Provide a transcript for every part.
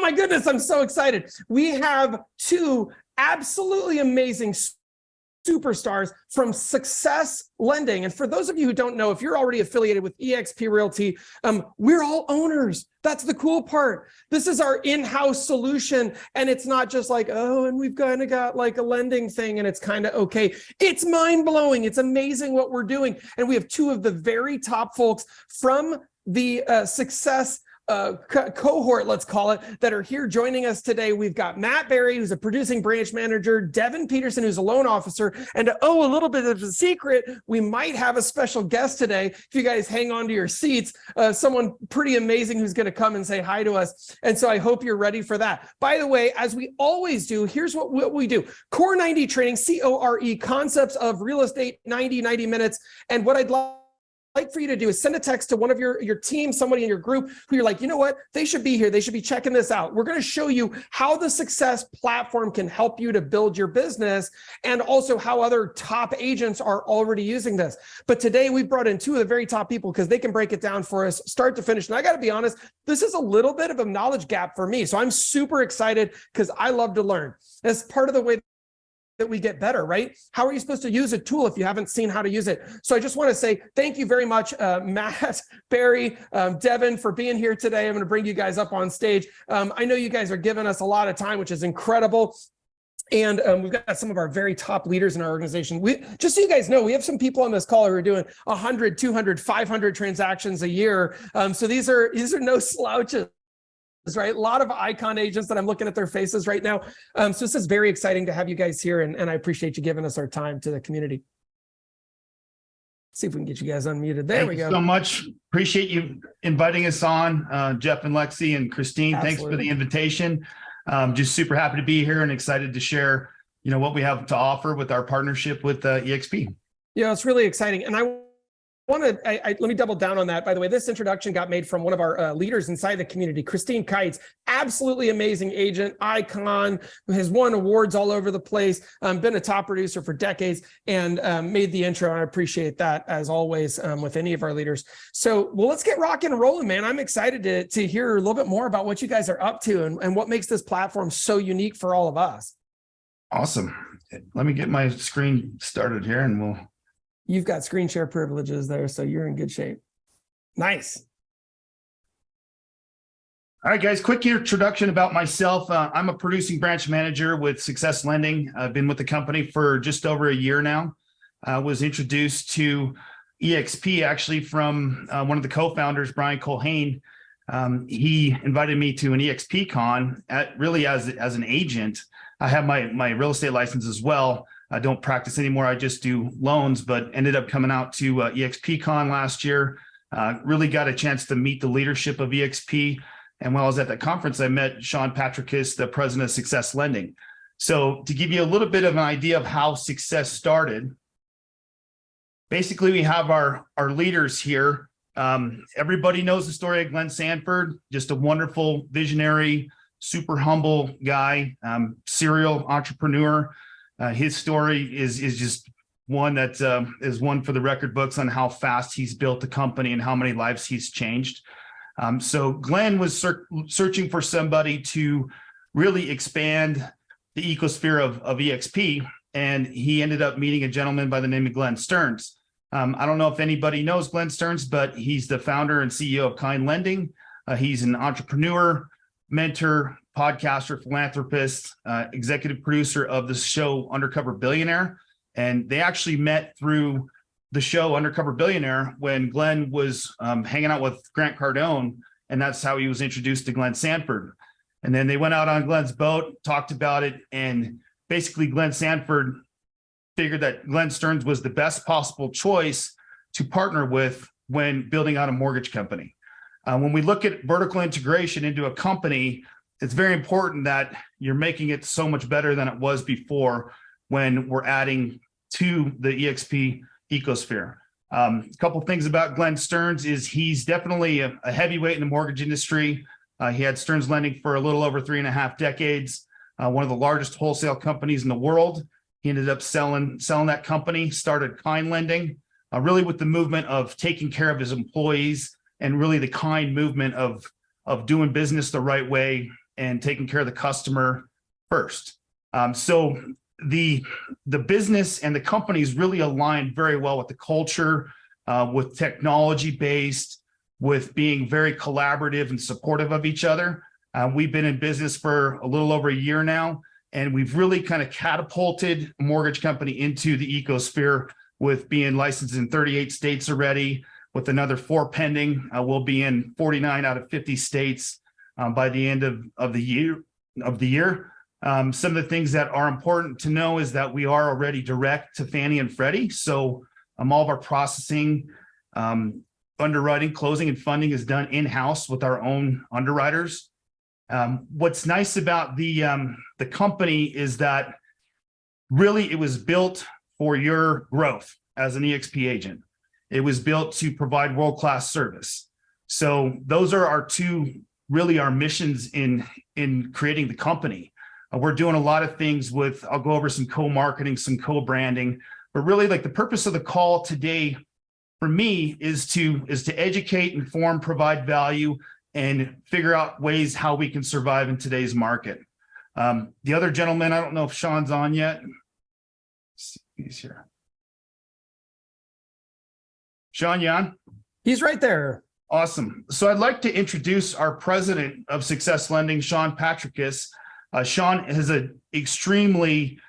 my goodness, I'm so excited. We have two absolutely amazing superstars from Success Lending. And for those of you who don't know, if you're already affiliated with eXp Realty, we're all owners. That's the cool part. This is our in-house solution. And it's not just like, oh, and we've kind of got like a lending thing and it's kind of okay. It's mind-blowing. It's amazing what we're doing. And we have two of the very top folks from the Success cohort, let's call it, that are here joining us today. We've got Matt Berry, who's a producing branch manager, Devon Peterson, who's a loan officer, and a little bit of a secret, we might have a special guest today. If you guys hang on to your seats, someone pretty amazing who's going to come and say hi to us. And so I hope you're ready for that. By the way, as we always do, here's what we do. Core 90 training, CORE, concepts of real estate, 90 minutes. And what I'd like for you to do is send a text to one of your team, somebody in your group who you're like, you know what, they should be here. They should be checking this out. We're going to show you how the Success platform can help you to build your business and also how other top agents are already using this. But today we brought in two of the very top people because they can break it down for us start to finish. And I got to be honest, this is a little bit of a knowledge gap for me. So I'm super excited because I love to learn. As part of the way that we get better, right? How are you supposed to use a tool if you haven't seen how to use it? So I just want to say thank you very much, Matt, Barry, Devon, for being here today. I'm going to bring you guys up on stage. I know you guys are giving us a lot of time, which is incredible. And we've got some of our very top leaders in our organization. Just so you guys know, we have some people on this call who are doing 100, 200, 500 transactions a year. So these are no slouches. Right? A lot of icon agents that I'm looking at their faces right now. So this is very exciting to have you guys here, and I appreciate you giving us our time to the community. Let's see if we can get you guys unmuted. There we go. Thank you so much. Appreciate you inviting us on, Jeff and Lexi and Christine. Absolutely. Thanks for the invitation. Just super happy to be here and excited to share, what we have to offer with our partnership with eXp. Yeah, it's really exciting. And let me double down on that. By the way, this introduction got made from one of our leaders inside the community, Christine Kites, absolutely amazing agent, icon, has won awards all over the place, been a top producer for decades, and made the intro. And I appreciate that as always with any of our leaders. So, well, let's get rocking and rolling, man. I'm excited to hear a little bit more about what you guys are up to and what makes this platform so unique for all of us. Awesome. Let me get my screen started here and we'll... You've got screen share privileges there, so you're in good shape. Nice. All right, guys, quick introduction about myself. I'm a producing branch manager with Success Lending. I've been with the company for just over a year now. I was introduced to eXp actually from one of the co-founders, Brian Colhane. He invited me to an eXp con really as an agent. I have my real estate license as well. I don't practice anymore. I just do loans, but ended up coming out to eXpCon last year. Really got a chance to meet the leadership of eXp. And while I was at that conference, I met Shaun Patrickus, the president of Success Lending. So to give you a little bit of an idea of how Success started, basically we have our leaders here. Everybody knows the story of Glenn Sanford, just a wonderful visionary, super humble guy, serial entrepreneur. His story is just one that is one for the record books on how fast he's built the company and how many lives he's changed. So Glenn was searching for somebody to really expand the ecosphere of eXp, and he ended up meeting a gentleman by the name of Glenn Stearns. I don't know if anybody knows Glenn Stearns, but he's the founder and CEO of Kind Lending. He's an entrepreneur, mentor, podcaster, philanthropist, executive producer of the show Undercover Billionaire. And they actually met through the show Undercover Billionaire when Glenn was hanging out with Grant Cardone. And that's how he was introduced to Glenn Sanford. And then they went out on Glenn's boat, talked about it. And basically Glenn Sanford figured that Glenn Stearns was the best possible choice to partner with when building out a mortgage company. When we look at vertical integration into a company, it's very important that you're making it so much better than it was before when we're adding to the eXp ecosphere. A couple of things about Glenn Stearns is he's definitely a heavyweight in the mortgage industry. He had Stearns Lending for a little over 3.5 decades, one of the largest wholesale companies in the world. He ended up selling that company, started Kind Lending, really with the movement of taking care of his employees and really the kind movement of doing business the right way, and taking care of the customer first. So the business and the companies really aligned very well with the culture, with technology based, with being very collaborative and supportive of each other. We've been in business for a little over a year now, and we've really kind of catapulted a mortgage company into the ecosphere with being licensed in 38 states already, with another 4 pending. We'll be in 49 out of 50 states by the end of the year. Some of the things that are important to know is that we are already direct to Fannie and Freddie. So all of our processing, underwriting, closing, and funding is done in-house with our own underwriters. What's nice about the company is that really it was built for your growth as an EXP agent. It was built to provide world-class service. So those are our two, really our missions in creating the company. We're doing a lot of things with, I'll go over some co-marketing, some co-branding, but really like the purpose of the call today for me is to educate, inform, provide value, and figure out ways how we can survive in today's market. The other gentleman, I don't know if Shaun's on yet. Let's see, he's here. Shaun, you on? He's right there. Awesome. So I'd like to introduce our president of Success Lending, Shaun Patrickus. Shaun has an extremely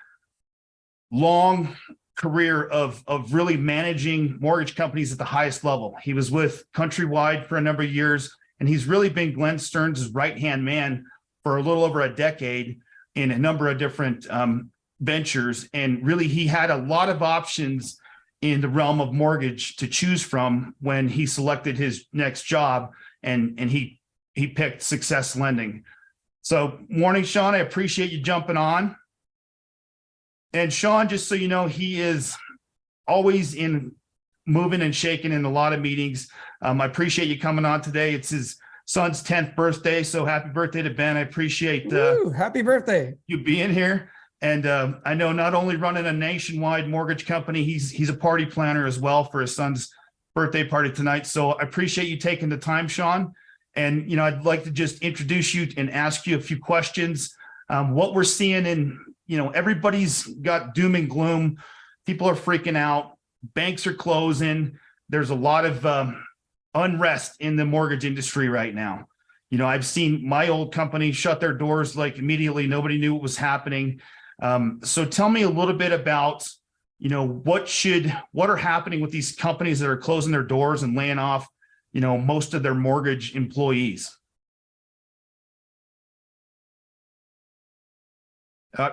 long career of really managing mortgage companies at the highest level. He was with Countrywide for a number of years, and he's really been Glenn Stearns' right-hand man for a little over a decade in a number of different ventures. And really, he had a lot of options in the realm of mortgage to choose from when he selected his next job, and he picked Success Lending. So morning, Shaun, I appreciate you jumping on. And Shaun, just so you know, he is always in moving and shaking in a lot of meetings. I appreciate you coming on today. It's his son's 10th birthday. So happy birthday to Ben. I appreciate happy birthday. You being here. And I know not only running a nationwide mortgage company, he's a party planner as well for his son's birthday party tonight. So I appreciate you taking the time, Shaun. And, you know, I'd like to just introduce you and ask you a few questions. What we're seeing in, you know, everybody's got doom and gloom. People are freaking out. Banks are closing. There's a lot of unrest in the mortgage industry right now. You know, I've seen my old company shut their doors like immediately. Nobody knew what was happening. So tell me a little bit about, you know, what are happening with these companies that are closing their doors and laying off, you know, most of their mortgage employees.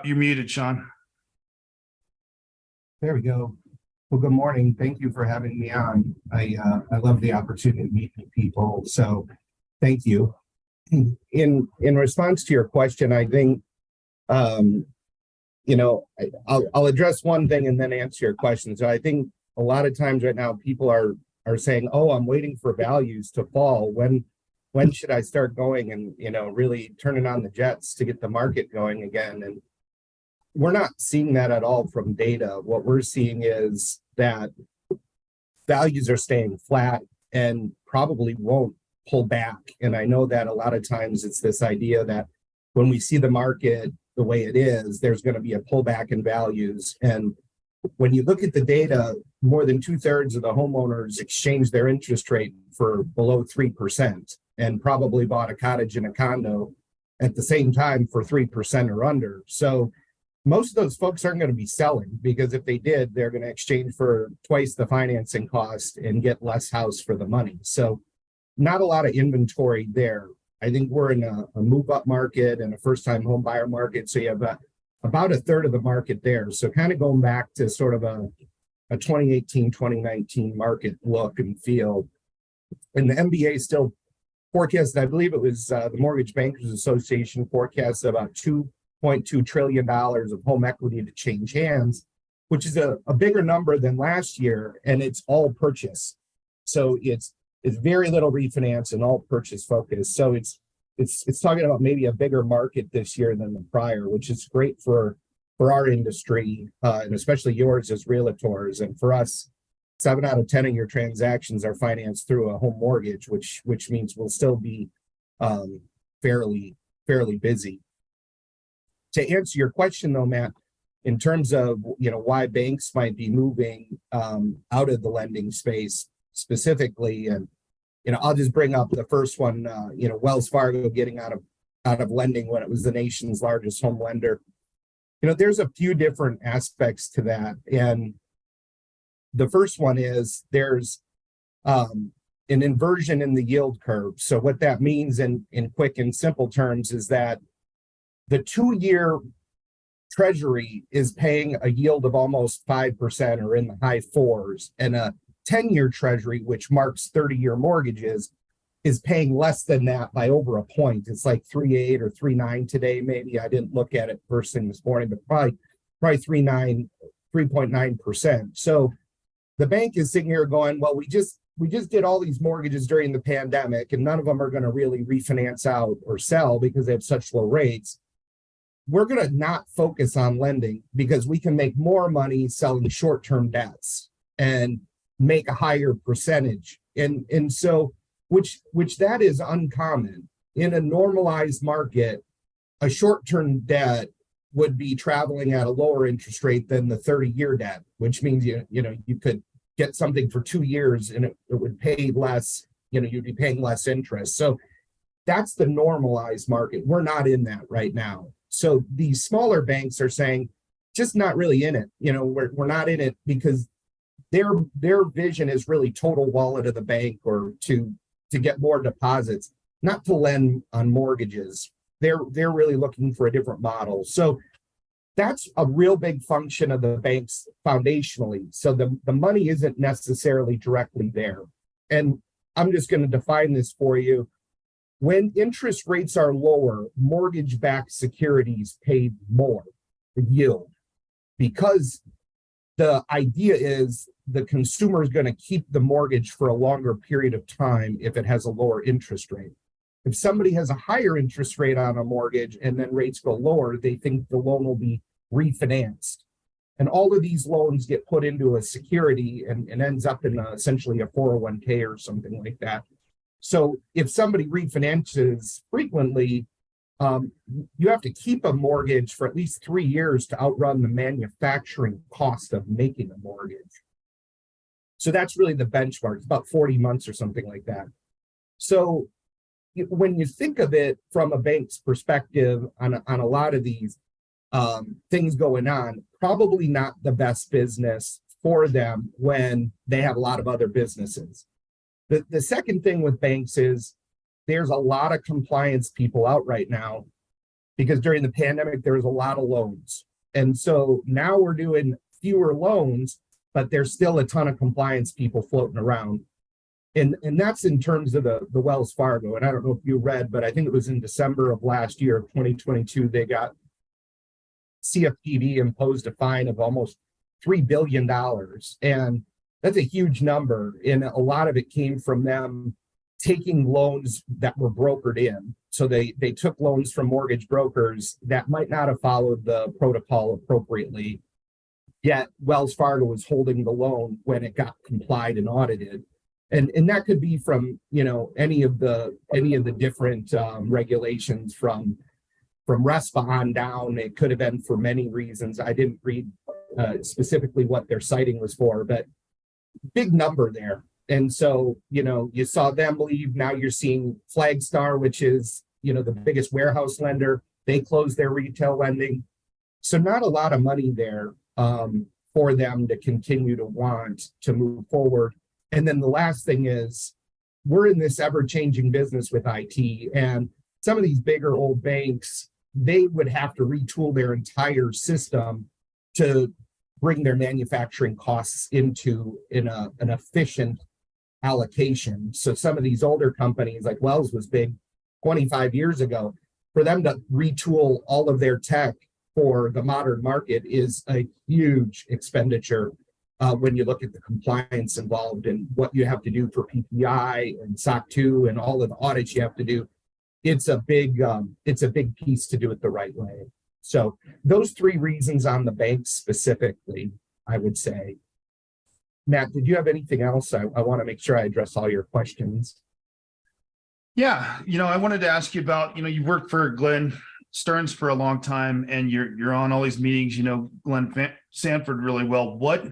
You're muted, Shaun. There we go. Well, good morning. Thank you for having me on. I love the opportunity to meet new people. So thank you. In response to your question, I think, you know, I'll address one thing and then answer your question. So I think a lot of times right now people are saying, oh, I'm waiting for values to fall. When should I start going and, you know, really turning on the jets to get the market going again? And we're not seeing that at all from data. What we're seeing is that values are staying flat and probably won't pull back. And I know that a lot of times it's this idea that when we see the market the way it is, there's going to be a pullback in values. And when you look at the data, more than 2/3 of the homeowners exchanged their interest rate for below 3% and probably bought a cottage and a condo at the same time for 3% or under. So most of those folks aren't going to be selling, because if they did, they're going to exchange for twice the financing cost and get less house for the money. So not a lot of inventory there. I think we're in a move-up market and a first-time home buyer market. So you have about 1/3 of the market there. So kind of going back to sort of a 2018, 2019 market look and feel. And the MBA still forecast, I believe it was the Mortgage Bankers Association forecast about $2.2 trillion of home equity to change hands, which is a bigger number than last year, and it's all purchase. So it's very little refinance and all purchase focused. So it's talking about maybe a bigger market this year than the prior, which is great for our industry, and especially yours as realtors. And for us, 7 out of 10 of your transactions are financed through a home mortgage, which means we'll still be fairly fairly busy. To answer your question though, Matt, in terms of, why banks might be moving out of the lending space specifically, and, I'll just bring up the first one, Wells Fargo getting out of lending when it was the nation's largest home lender. There's a few different aspects to that. And the first one is there's an inversion in the yield curve. So what that means in quick and simple terms is that the 2-year Treasury is paying a yield of almost 5% or in the high fours, and a 10-year Treasury, which marks 30-year mortgages, is paying less than that by over a point. It's like 3.8 or 3.9 today, maybe. I didn't look at it first thing this morning, but probably 3.9%. So the bank is sitting here going, well, we just did all these mortgages during the pandemic, and none of them are going to really refinance out or sell because they have such low rates. We're going to not focus on lending because we can make more money selling short-term debts and make a higher percentage. And so, which that is uncommon. In a normalized market, a short-term debt would be traveling at a lower interest rate than the 30-year debt, which means you could get something for 2 years and it would pay less, you'd be paying less interest. So that's the normalized market. We're not in that right now. So these smaller banks are saying, just not really in it. We're not in it because their vision is really total wallet of the bank, or to get more deposits, not to lend on mortgages. They're really looking for a different model. So that's a real big function of the banks foundationally. So the money isn't necessarily directly there. And I'm just going to define this for you. When interest rates are lower, mortgage-backed securities pay more, the yield, because the idea is the consumer is going to keep the mortgage for a longer period of time if it has a lower interest rate. If somebody has a higher interest rate on a mortgage and then rates go lower, they think the loan will be refinanced. And all of these loans get put into a security and ends up in essentially a 401k or something like that. So if somebody refinances frequently, you have to keep a mortgage for at least 3 years to outrun the manufacturing cost of making a mortgage. So that's really the benchmark. It's about 40 months or something like that. So when you think of it from a bank's perspective on a lot of these things going on, probably not the best business for them when they have a lot of other businesses. The second thing with banks is there's a lot of compliance people out right now because during the pandemic, there was a lot of loans. And so now we're doing fewer loans, but there's still a ton of compliance people floating around. And that's in terms of the Wells Fargo. And I don't know if you read, but I think it was in December of last year, 2022, they got CFPB imposed a fine of almost $3 billion. And that's a huge number. And a lot of it came from them taking loans that were brokered in. So they took loans from mortgage brokers that might not have followed the protocol appropriately. Yet Wells Fargo was holding the loan when it got complied and audited. And that could be from, any of the different regulations from RESPA on down. It could have been for many reasons. I didn't read specifically what their citing was for, but big number there. And so, you saw them leave. Now you're seeing Flagstar, which is, the biggest warehouse lender. They closed their retail lending. So not a lot of money there for them to continue to want to move forward. And then the last thing is we're in this ever-changing business with IT, and some of these bigger old banks, they would have to retool their entire system to bring their manufacturing costs into an efficient allocation. So some of these older companies, like Wells was big 25 years ago, for them to retool all of their tech for the modern market is a huge expenditure when you look at the compliance involved and what you have to do for PPI and SOC 2 and all of the audits you have to do. It's a big piece to do it the right way. So those three reasons on the banks specifically, I would say. Matt, did you have anything else? I want to make sure I address all your questions. Yeah, I wanted to ask you about, you worked for Glenn Stearns for a long time, and you're on all these meetings, Glenn Sanford really well. What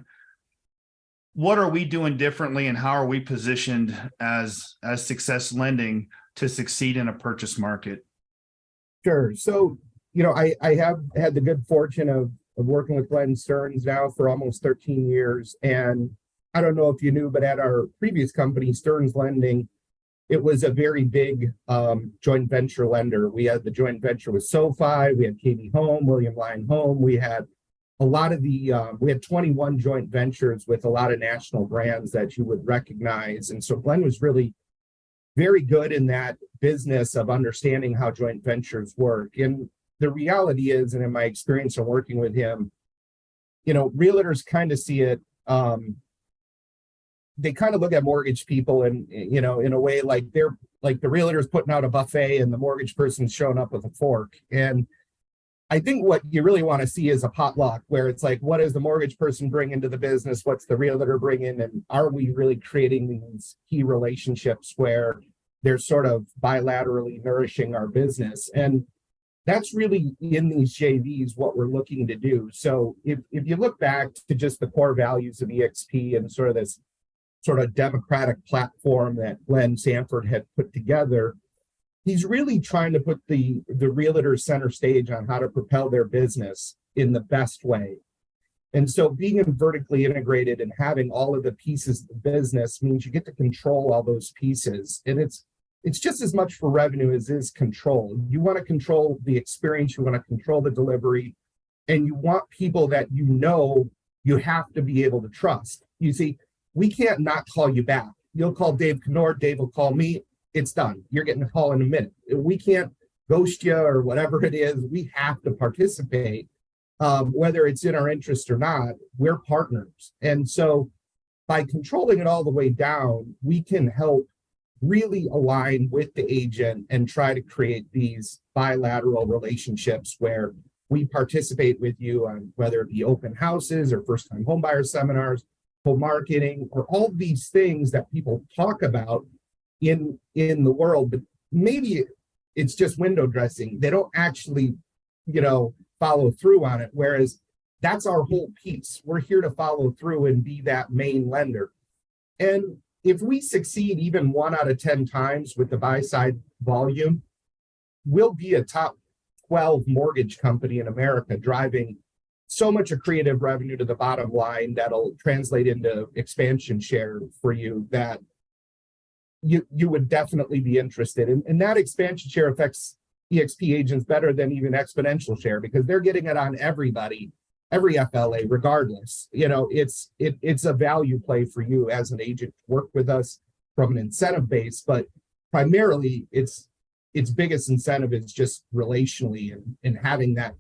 are we doing differently, and how are we positioned as Success Lending to succeed in a purchase market? Sure. So, I have had the good fortune of working with Glenn Stearns now for almost 13 years. And I don't know if you knew, but at our previous company, Stearns Lending, it was a very big joint venture lender. We had the joint venture with SoFi, we had KB Home, William Lyon Home. We had a lot of we had 21 joint ventures with a lot of national brands that you would recognize. And so Glenn was really very good in that business of understanding how joint ventures work. And the reality is, and in my experience in working with him, realtors kind of see it, they kind of look at mortgage people and, in a way like they're like the realtor's putting out a buffet and the mortgage person's showing up with a fork. And I think what you really want to see is a potluck where it's like, what does the mortgage person bring into the business? What's the realtor bring in? And are we really creating these key relationships where they're sort of bilaterally nourishing our business? And that's really in these JVs what we're looking to do. So if you look back to just the core values of EXP and sort of this sort of democratic platform that Glenn Sanford had put together, he's really trying to put the realtor center stage on how to propel their business in the best way. And so being vertically integrated and having all of the pieces of the business means you get to control all those pieces. And it's just as much for revenue as is control. You want to control the experience, you want to control the delivery, and you want people that you have to be able to trust. You see, we can't not call you back. You'll call Dave Knorr, Dave will call me, it's done. You're getting a call in a minute. We can't ghost you or whatever it is. We have to participate, whether it's in our interest or not. We're partners. And so by controlling it all the way down, we can help really align with the agent and try to create these bilateral relationships where we participate with you on whether it be open houses or first-time homebuyer seminars, co-marketing, or all these things that people talk about in the world, but maybe it's just window dressing. They don't actually, follow through on it. Whereas that's our whole piece. We're here to follow through and be that main lender. And if we succeed even 1 out of 10 times with the buy side volume, we'll be a top 12 mortgage company in America, driving so much accretive revenue to the bottom line that'll translate into expansion share for you that you would definitely be interested in. And that expansion share affects EXP agents better than even exponential share because they're getting it on everybody, every FLA, regardless. It's a value play for you as an agent to work with us from an incentive base, but primarily its biggest incentive is just relationally and having that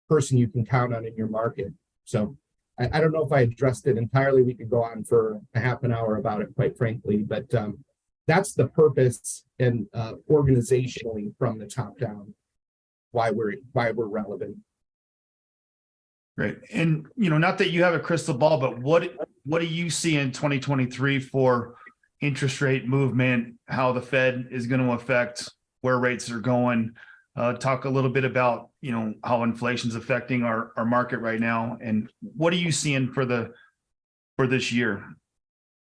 person you can count on in your market. So I don't know if I addressed it entirely. We could go on for a half an hour about it, quite frankly, but that's the purpose and organizationally from the top down, why we're relevant. Great. And, not that you have a crystal ball, but what do you see in 2023 for interest rate movement, how the Fed is going to affect where rates are going? Talk a little bit about, how inflation is affecting our market right now. And what are you seeing for this year?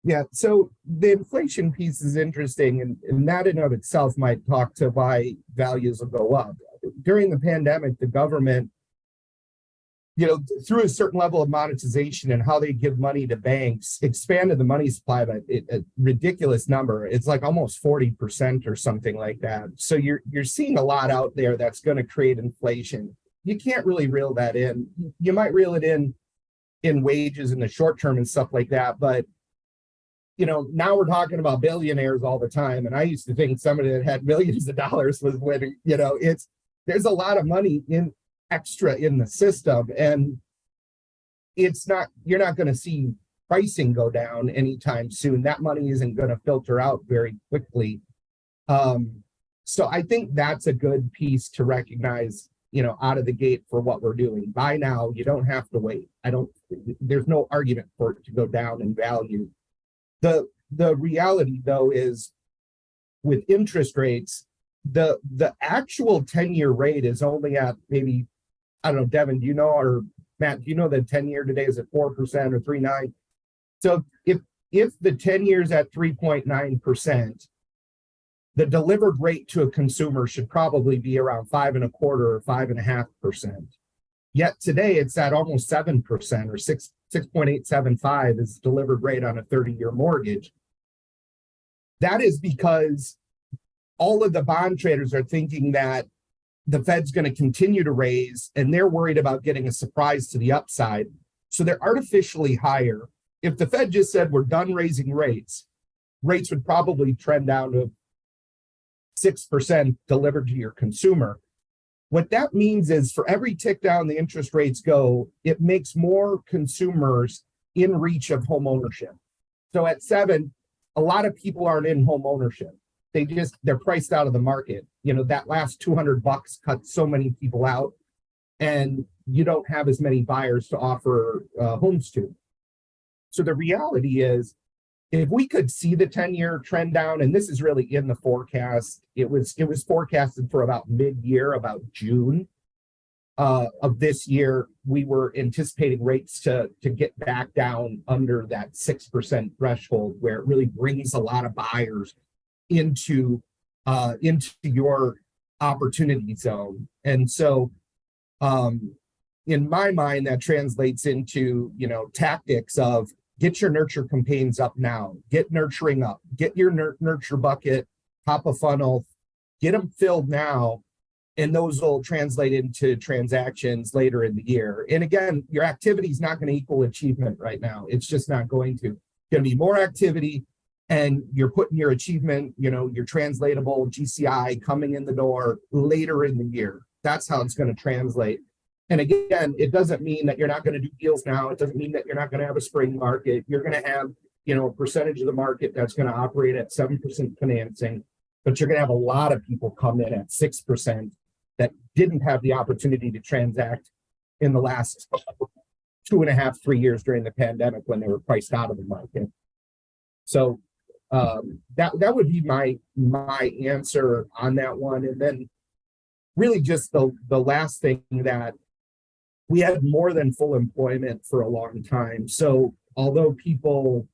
Yeah, so the inflation piece is interesting, and that in of itself might talk to why values will go up. During the pandemic, the government, through a certain level of monetization and how they give money to banks, expanded the money supply by a ridiculous number. It's like almost 40% or something like that. So you're seeing a lot out there that's going to create inflation. You can't really reel that in. You might reel it in wages in the short term and stuff like that, but now we're talking about billionaires all the time. And I used to think somebody that had millions of dollars was winning. There's a lot of money extra in the system, and you're not going to see pricing go down anytime soon. That money isn't going to filter out very quickly. So I think that's a good piece to recognize, out of the gate for what we're doing. Buy now, you don't have to wait. There's no argument for it to go down in value. The reality, though, is with interest rates, the actual 10-year rate is only at maybe, I don't know, Devon, do you know, or Matt, do you know the 10-year today is at 4% or 3.9? So if the 10 years at 3.9%, the delivered rate to a consumer should probably be around 5.25 or 5.5%. Yet today it's at almost 7% or 6.875 is delivered rate on a 30-year mortgage. That is because all of the bond traders are thinking that the Fed's going to continue to raise, and they're worried about getting a surprise to the upside. So they're artificially higher. If the Fed just said we're done raising rates, rates would probably trend down to 6% delivered to your consumer. What that means is for every tick down the interest rates go, it makes more consumers in reach of home ownership. So at 7, a lot of people aren't in home ownership. They're priced out of the market. You know, that last $200 cut so many people out, and you don't have as many buyers to offer homes to. So the reality is, if we could see the 10-year trend down, and this is really in the forecast, it was forecasted for about mid-year, about June of this year, we were anticipating rates to get back down under that 6% threshold, where it really brings a lot of buyers into your opportunity zone. And so in my mind, that translates into, tactics of get your nurture campaigns up now, get nurturing up, get your nurture bucket, top of funnel, get them filled now, and those will translate into transactions later in the year. And again, your activity is not going to equal achievement right now. It's just not going to. It's going to be more activity, and you're putting your achievement, your translatable GCI coming in the door later in the year. That's how it's going to translate. And again, it doesn't mean that you're not going to do deals now. It doesn't mean that you're not going to have a spring market. You're going to have, a percentage of the market that's going to operate at 7% financing, but you're going to have a lot of people come in at 6% that didn't have the opportunity to transact in the last 2.5, 3 years during the pandemic when they were priced out of the market. So that would be my answer on that one. And then really just the last thing, that we had more than full employment for a long time. So although people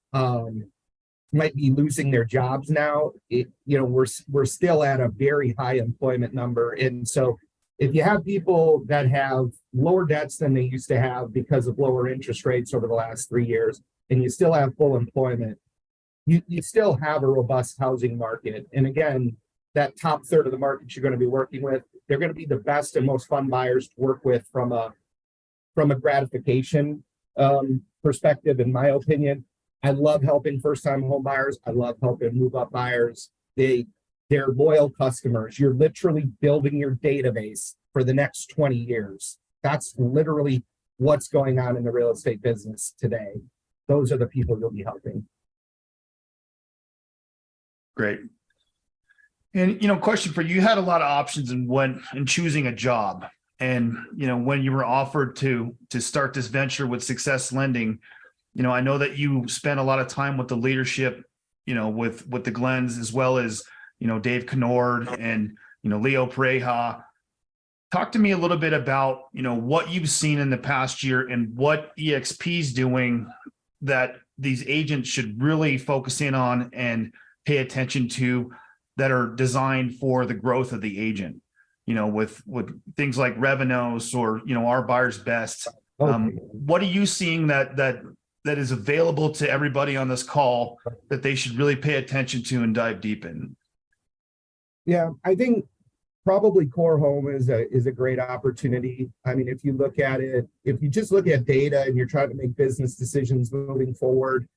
might be losing their jobs now, we're still at a very high employment number. And so if you have people that have lower debts than they used to have because of lower interest rates over the last 3 years, and you still have full employment, you still have a robust housing market. And again, that top third of the market you're going to be working with, they're going to be the best and most fun buyers to work with from a gratification perspective, in my opinion. I love helping first-time home buyers. I love helping move-up buyers. They're loyal customers. You're literally building your database for the next 20 years. That's literally what's going on in the real estate business today. Those are the people you'll be helping. Great. And, question for you, you had a lot of options in choosing a job. And, when you were offered to start this venture with Success Lending, I know that you spent a lot of time with the leadership, with the Glens, as well as, Dave Kennord and, Leo Pareja. Talk to me a little bit about, what you've seen in the past year and what EXP is doing that these agents should really focus in on and pay attention to, that are designed for the growth of the agent, with things like Revenos or, our Buyer's Best. What are you seeing that is available to everybody on this call that they should really pay attention to and dive deep in? Yeah, I think probably Core Home is a great opportunity. I mean, if you look at it, if you just look at data and you're trying to make business decisions moving forward,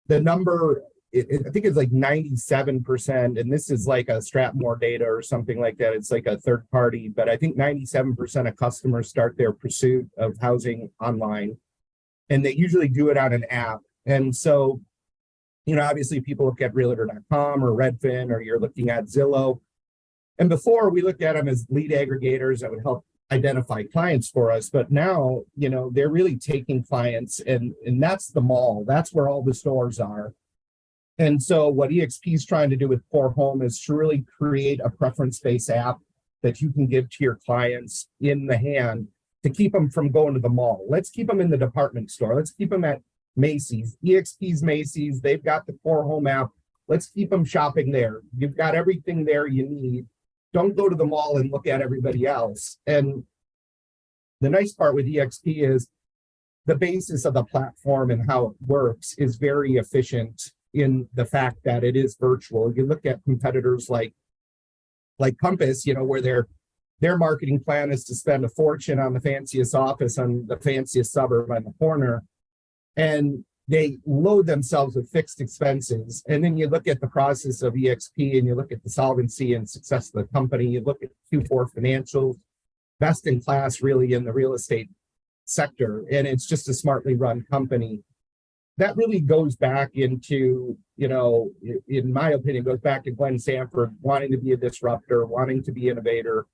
the number, I think it's like 97%, and this is like a Stratmore data or something like that. It's like a third party, but I think 97% of customers start their pursuit of housing online, and they usually do it on an app. And so, obviously people look at realtor.com or Redfin, or you're looking at Zillow. And before, we looked at them as lead aggregators that would help identify clients for us. But now, they're really taking clients, and that's the mall. That's where all the stores are. And so what EXP is trying to do with Core Home is to really create a preference-based app that you can give to your clients in the hand to keep them from going to the mall. Let's keep them in the department store. Let's keep them at Macy's. EXP's Macy's, they've got the Core Home app. Let's keep them shopping there. You've got everything there you need. Don't go to the mall and look at everybody else. And the nice part with EXP is the basis of the platform and how it works is very efficient in the fact that it is virtual. You look at competitors like Compass, where their marketing plan is to spend a fortune on the fanciest office on the fanciest suburb on the corner, and they load themselves with fixed expenses. And then you look at the process of EXP and you look at the solvency and success of the company, you look at Q4 financials, best in class really in the real estate sector, and it's just a smartly run company. That really goes back into, in my opinion, goes back to Glenn Sanford wanting to be a disruptor, wanting to be innovator,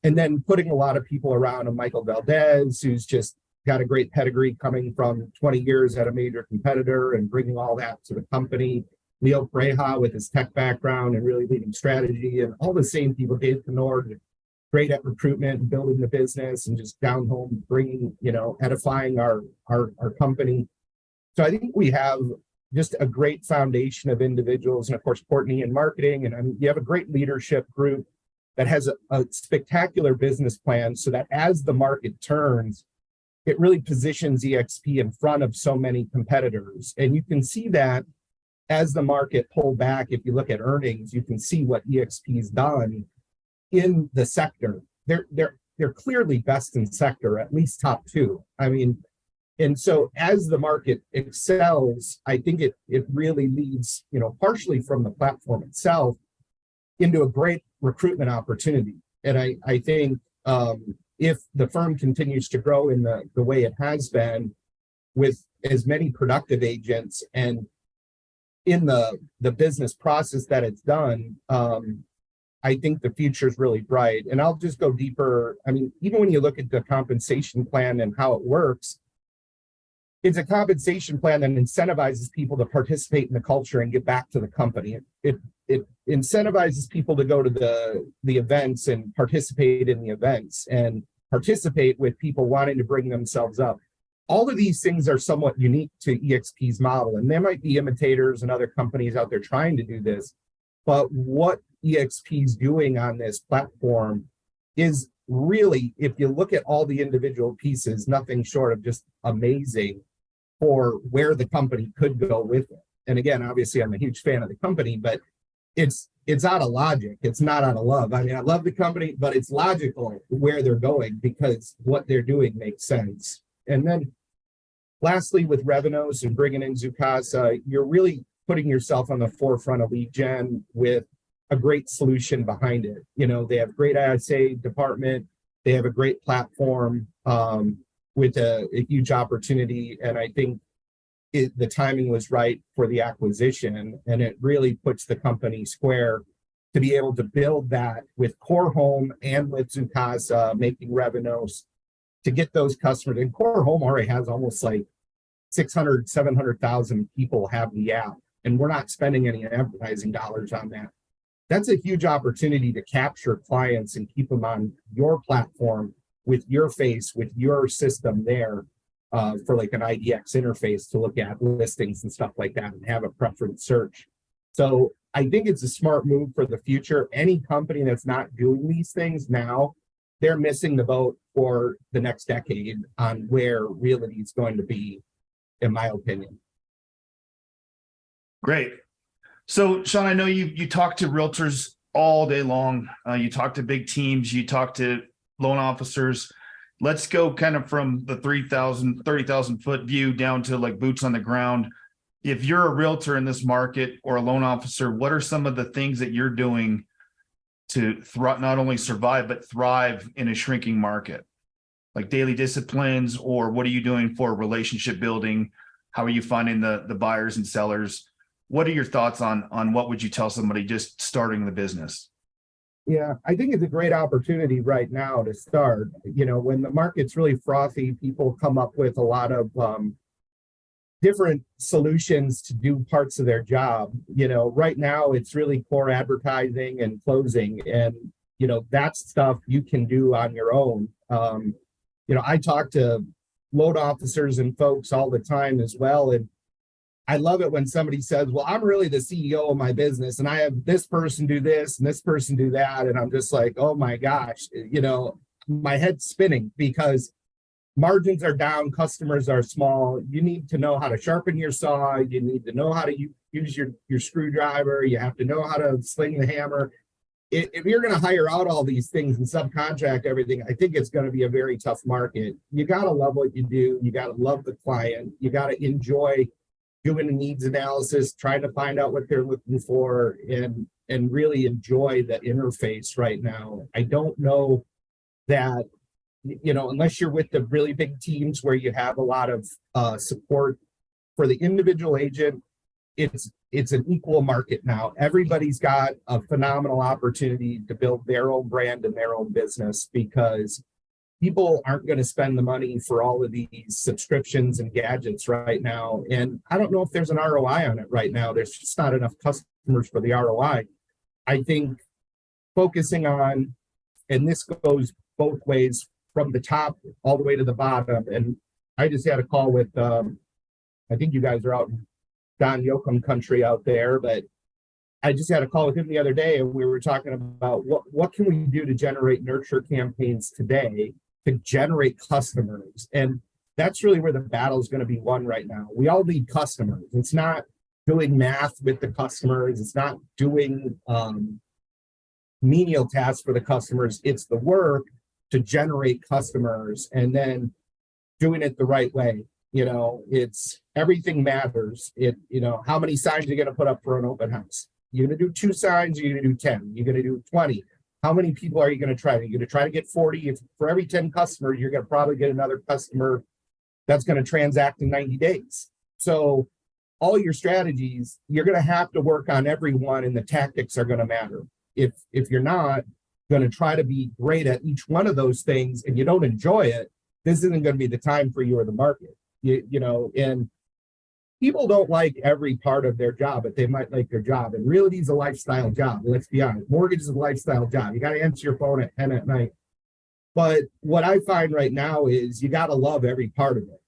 and then putting a lot of people around him. Michael Valdez, who's just got a great pedigree coming from 20 years at a major competitor and bringing all that to the company. Leo Breja with his tech background and really leading strategy, and all the same people. Dave Kennord, great at recruitment and building the business and just down home bringing, edifying our company. So I think we have just a great foundation of individuals, and of course, Courtney in marketing. And you have a great leadership group that has a spectacular business plan so that as the market turns, it really positions EXP in front of so many competitors. And you can see that as the market pulled back. If you look at earnings, you can see what EXP's done in the sector. They're clearly best in sector, at least top two. And so as the market excels, I think it really leads, partially from the platform itself into a great recruitment opportunity. And I think if the firm continues to grow in the way it has been, with as many productive agents and in the business process that it's done, I think the future is really bright. And I'll just go deeper. Even when you look at the compensation plan and how it works, it's a compensation plan that incentivizes people to participate in the culture and get back to the company. It incentivizes people to go to the events and participate in the events and participate with people wanting to bring themselves up. All of these things are somewhat unique to EXP's model, and there might be imitators and other companies out there trying to do this. But what EXP is doing on this platform is really, if you look at all the individual pieces, nothing short of just amazing for where the company could go with it. And again, obviously, I'm a huge fan of the company, but it's out of logic. It's not out of love. I love the company, but it's logical where they're going because what they're doing makes sense. And then lastly, with Revenos and bringing in Zoocasa, you're really putting yourself on the forefront of lead gen with a great solution behind it. They have great ISA department. They have a great platform with a huge opportunity. And I think the timing was right for the acquisition, and it really puts the company square to be able to build that with Core Home and with Zoocasa, making Revenos to get those customers. And Core Home already has almost like 600, 700,000 people have the app, and we're not spending any advertising dollars on that. That's a huge opportunity to capture clients and keep them on your platform with your face, with your system there for like an IDX interface to look at listings and stuff like that and have a preference search. So I think it's a smart move for the future. Any company that's not doing these things now, they're missing the boat for the next decade on where realty is going to be, in my opinion. Great. So, Shaun, I know you talk to realtors all day long. You talk to big teams. You talk to loan officers. Let's go kind of from the 30,000 foot view down to like boots on the ground. If you're a realtor in this market or a loan officer, what are some of the things that you're doing to not only survive, but thrive in a shrinking market? Like daily disciplines, or what are you doing for relationship building? How are you finding the buyers and sellers? What are your thoughts on what would you tell somebody just starting the business? Yeah, I think it's a great opportunity right now to start. When the market's really frothy, people come up with a lot of different solutions to do parts of their job. Right now it's really core advertising and closing, and that's stuff you can do on your own. I talk to loan officers and folks all the time as well, and I love it when somebody says, well, I'm really the CEO of my business and I have this person do this and this person do that. And I'm just like, oh my gosh, my head's spinning because margins are down, customers are small. You need to know how to sharpen your saw. You need to know how to use your screwdriver. You have to know how to sling the hammer. If you're going to hire out all these things and subcontract everything, I think it's going to be a very tough market. You got to love what you do. You got to love the client. You got to enjoy doing a needs analysis, trying to find out what they're looking for, and really enjoy the interface right now. I don't know that, unless you're with the really big teams where you have a lot of support for the individual agent, it's an equal market now. Everybody's got a phenomenal opportunity to build their own brand and their own business because people aren't going to spend the money for all of these subscriptions and gadgets right now. And I don't know if there's an ROI on it right now. There's just not enough customers for the ROI. I think focusing on, and this goes both ways from the top all the way to the bottom. And I just had a call with, I think you guys are out in Don Yoakum country out there, but I just had a call with him the other day and we were talking about what can we do to generate nurture campaigns today to generate customers. And that's really where the battle is going to be won right now. We all need customers. It's not doing math with the customers. It's not doing menial tasks for the customers. It's the work to generate customers and then doing it the right way. It's everything matters. How many signs are you going to put up for an open house? You're going to do 2 signs, you're going to do 10, you're going to do 20. How many people are you going to try? You're going to try to get 40. If for every 10 customers, you're going to probably get another customer that's going to transact in 90 days. So all your strategies, you're going to have to work on every one, and the tactics are going to matter. If you're not going to try to be great at each one of those things and you don't enjoy it, this isn't going to be the time for you or the market. And people don't like every part of their job, but they might like their job. And realty is a lifestyle job. Let's be honest. Mortgage is a lifestyle job. You got to answer your phone at 10 at night. But what I find right now is you got to love every part of it.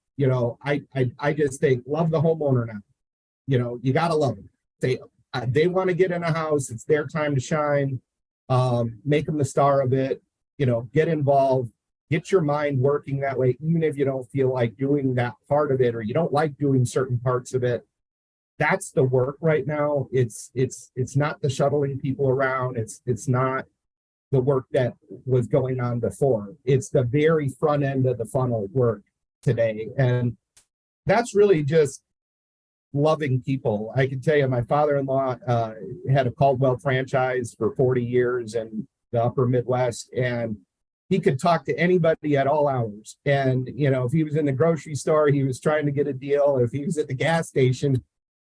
I just think love the homeowner now. You got to love them. They want to get in a house. It's their time to shine. Make them the star of it. Get involved. Get your mind working that way, even if you don't feel like doing that part of it or you don't like doing certain parts of it. That's the work right now. It's not the shuttling people around. It's not the work that was going on before. It's the very front end of the funnel work today. And that's really just loving people. I can tell you, my father-in-law had a Caldwell franchise for 40 years in the upper Midwest, and he could talk to anybody at all hours. And, if he was in the grocery store, he was trying to get a deal. If he was at the gas station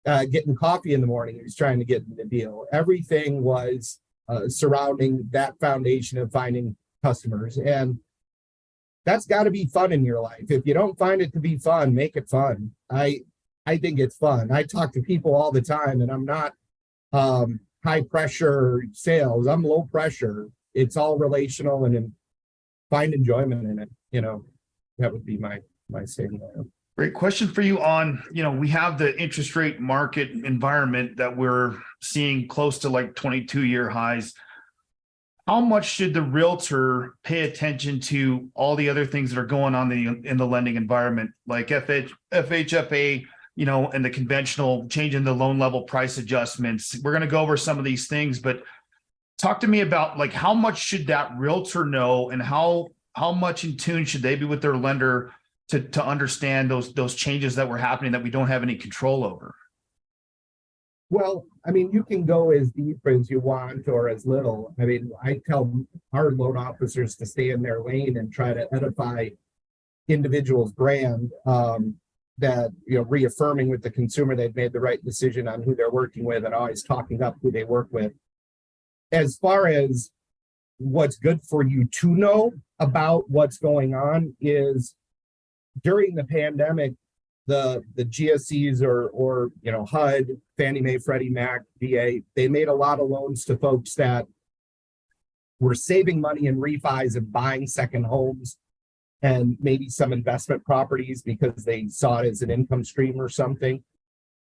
getting coffee in the morning, he was trying to get the deal. Everything was surrounding that foundation of finding customers. And that's got to be fun in your life. If you don't find it to be fun, make it fun. I think it's fun. I talk to people all the time, and I'm not high pressure sales. I'm low pressure. It's all relational and find enjoyment in it. That would be my statement. Great question for you on, we have the interest rate market environment that we're seeing close to like 22-year highs. How much should the realtor pay attention to all the other things that are going on in the lending environment, like FHFA, and the conventional change in the loan level price adjustments? We're going to go over some of these things, but talk to me about like how much should that realtor know and how much in tune should they be with their lender to understand those changes that were happening that we don't have any control over? Well, you can go as deep as you want or as little. I tell our loan officers to stay in their lane and try to edify individuals' brand, that, reaffirming with the consumer they've made the right decision on who they're working with and always talking up who they work with. As far as what's good for you to know about what's going on is during the pandemic, the GSEs or you know, HUD, Fannie Mae, Freddie Mac, VA, they made a lot of loans to folks that were saving money in refis and buying second homes and maybe some investment properties because they saw it as an income stream or something.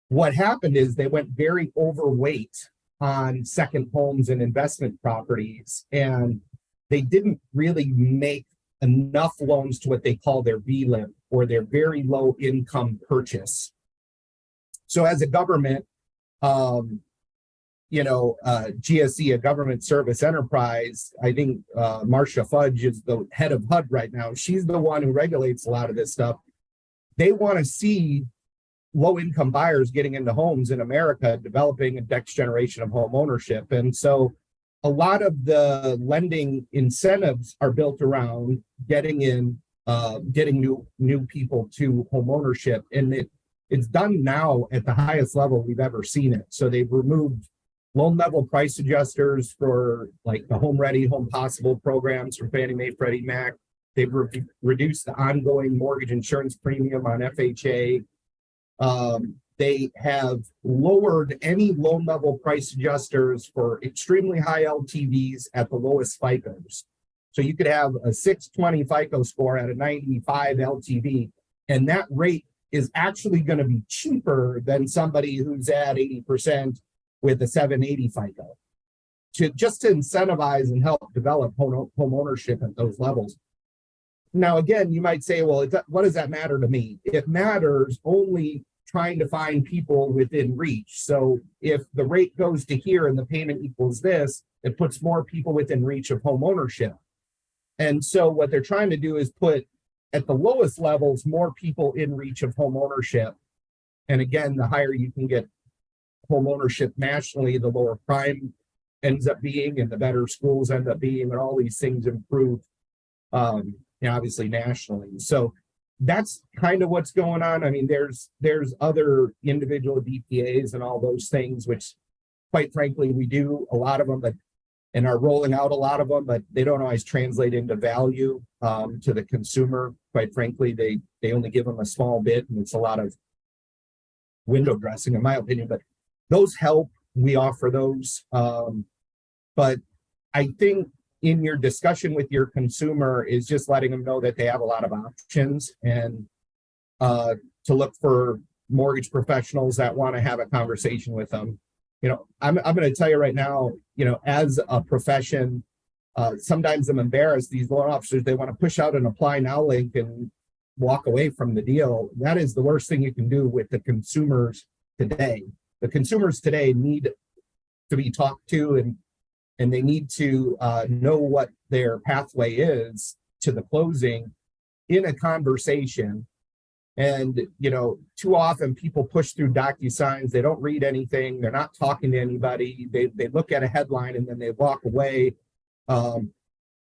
What happened is they went very overweight on second homes and investment properties, and they didn't really make enough loans to what they call their VLIM, or their very low income purchase. So as a government, GSE, a government service enterprise, I think Marcia Fudge is the head of HUD right now. She's the one who regulates a lot of this stuff. They want to see low-income buyers getting into homes in America, developing a next generation of home ownership. And so a lot of the lending incentives are built around getting new people to home ownership. And it's done now at the highest level we've ever seen it. So they've removed loan level price adjusters for like the Home Ready, Home Possible programs from Fannie Mae, Freddie Mac. They've reduced the ongoing mortgage insurance premium on FHA. They have lowered any loan level price adjusters for extremely high LTVs at the lowest FICOs. So you could have a 620 FICO score at a 95 LTV, and that rate is actually going to be cheaper than somebody who's at 80% with a 780 FICO, to incentivize and help develop home ownership at those levels. Now, again, you might say, well, what does that matter to me? It matters only trying to find people within reach. So if the rate goes to here and the payment equals this, it puts more people within reach of home ownership. And so what they're trying to do is put at the lowest levels more people in reach of home ownership. And again, the higher you can get home ownership nationally, the lower crime ends up being, and the better schools end up being, and all these things improve, obviously nationally. So that's kind of what's going on. I mean, there's other individual DPAs and all those things, which quite frankly, we do a lot of them, and are rolling out a lot of them, but they don't always translate into value to the consumer. Quite frankly, they only give them a small bit, and it's a lot of window dressing, in my opinion, but those help. We offer those. But I think in your discussion with your consumer is just letting them know that they have a lot of options, and to look for mortgage professionals that want to have a conversation with them. I'm going to tell you right now, as a profession, sometimes I'm embarrassed. These loan officers, they want to push out an apply now link and walk away from the deal. That is the worst thing you can do with the consumers today. The consumers today need to be talked to, and they need to know what their pathway is to the closing in a conversation. And, too often people push through DocuSigns. They don't read anything. They're not talking to anybody. They look at a headline and then they walk away.